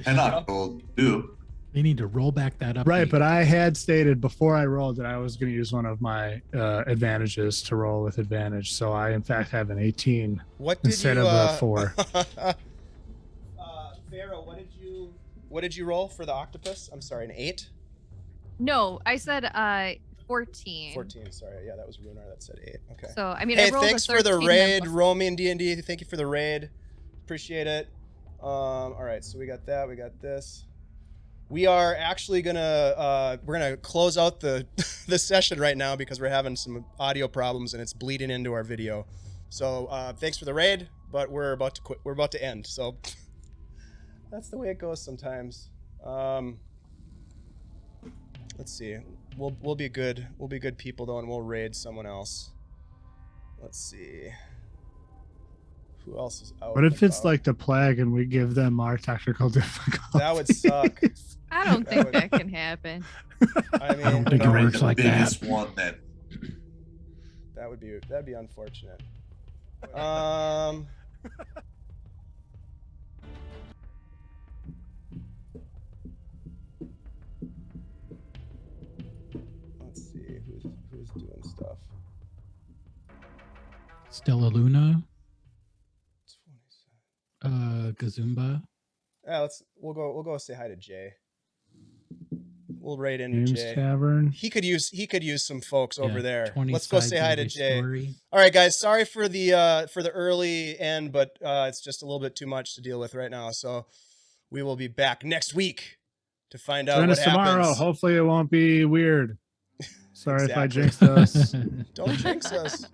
[SPEAKER 5] Tenoch will do.
[SPEAKER 6] They need to roll back that up.
[SPEAKER 3] Right, but I had stated before I rolled that I was going to use one of my advantages to roll with advantage. So I, in fact, have an 18
[SPEAKER 2] What did
[SPEAKER 3] instead
[SPEAKER 2] you,
[SPEAKER 3] of a 4.
[SPEAKER 2] Pharaoh, what did you roll for the octopus? I'm sorry, an 8?
[SPEAKER 4] No, I said 14.
[SPEAKER 2] 14, sorry. Yeah, that was Rhunar that said 8. Okay.
[SPEAKER 4] So, I mean,
[SPEAKER 2] Hey,
[SPEAKER 4] I rolled
[SPEAKER 2] thanks
[SPEAKER 4] a
[SPEAKER 2] for the
[SPEAKER 4] 13 and
[SPEAKER 2] raid,
[SPEAKER 4] plus-
[SPEAKER 2] Romy D&D. Thank you for the raid. Appreciate it. All right, so we got that. We got this. We are actually we're gonna close out the the session right now because we're having some audio problems and it's bleeding into our video. So thanks for the raid, but we're about to quit. We're about to end. So that's the way it goes sometimes. Let's see. We'll be good. We'll be good people though, and we'll raid someone else. Let's see. Who else is out?
[SPEAKER 3] What if it's
[SPEAKER 2] about?
[SPEAKER 3] like the plague and we give them our technical difficulties?
[SPEAKER 2] That would suck.
[SPEAKER 4] I don't
[SPEAKER 2] That
[SPEAKER 4] think
[SPEAKER 2] would-
[SPEAKER 4] that can happen.
[SPEAKER 2] I mean,
[SPEAKER 6] I don't think
[SPEAKER 5] Gonna
[SPEAKER 6] it
[SPEAKER 5] raid
[SPEAKER 6] works
[SPEAKER 5] the
[SPEAKER 6] like that.
[SPEAKER 5] biggest one then.
[SPEAKER 2] that'd be unfortunate. Let's see who's doing stuff.
[SPEAKER 6] Stella Luna,
[SPEAKER 2] 27.
[SPEAKER 6] Gazumba.
[SPEAKER 2] We'll go say hi to Jay. We'll raid into
[SPEAKER 3] James
[SPEAKER 2] Jay.
[SPEAKER 3] Tavern.
[SPEAKER 2] He could use some folks over
[SPEAKER 6] Yeah,
[SPEAKER 2] there.
[SPEAKER 6] 20
[SPEAKER 2] Let's go
[SPEAKER 6] sides
[SPEAKER 2] say
[SPEAKER 6] of
[SPEAKER 2] hi
[SPEAKER 6] the
[SPEAKER 2] to Jay.
[SPEAKER 6] story.
[SPEAKER 2] All right, guys. Sorry for the early end, but it's just a little bit too much to deal with right now. So we will be back next week to find out
[SPEAKER 3] Join
[SPEAKER 2] what
[SPEAKER 3] us tomorrow.
[SPEAKER 2] happens.
[SPEAKER 3] Hopefully it won't be weird. Sorry if I
[SPEAKER 2] Exactly.
[SPEAKER 3] jinxed us.
[SPEAKER 2] Don't jinx us.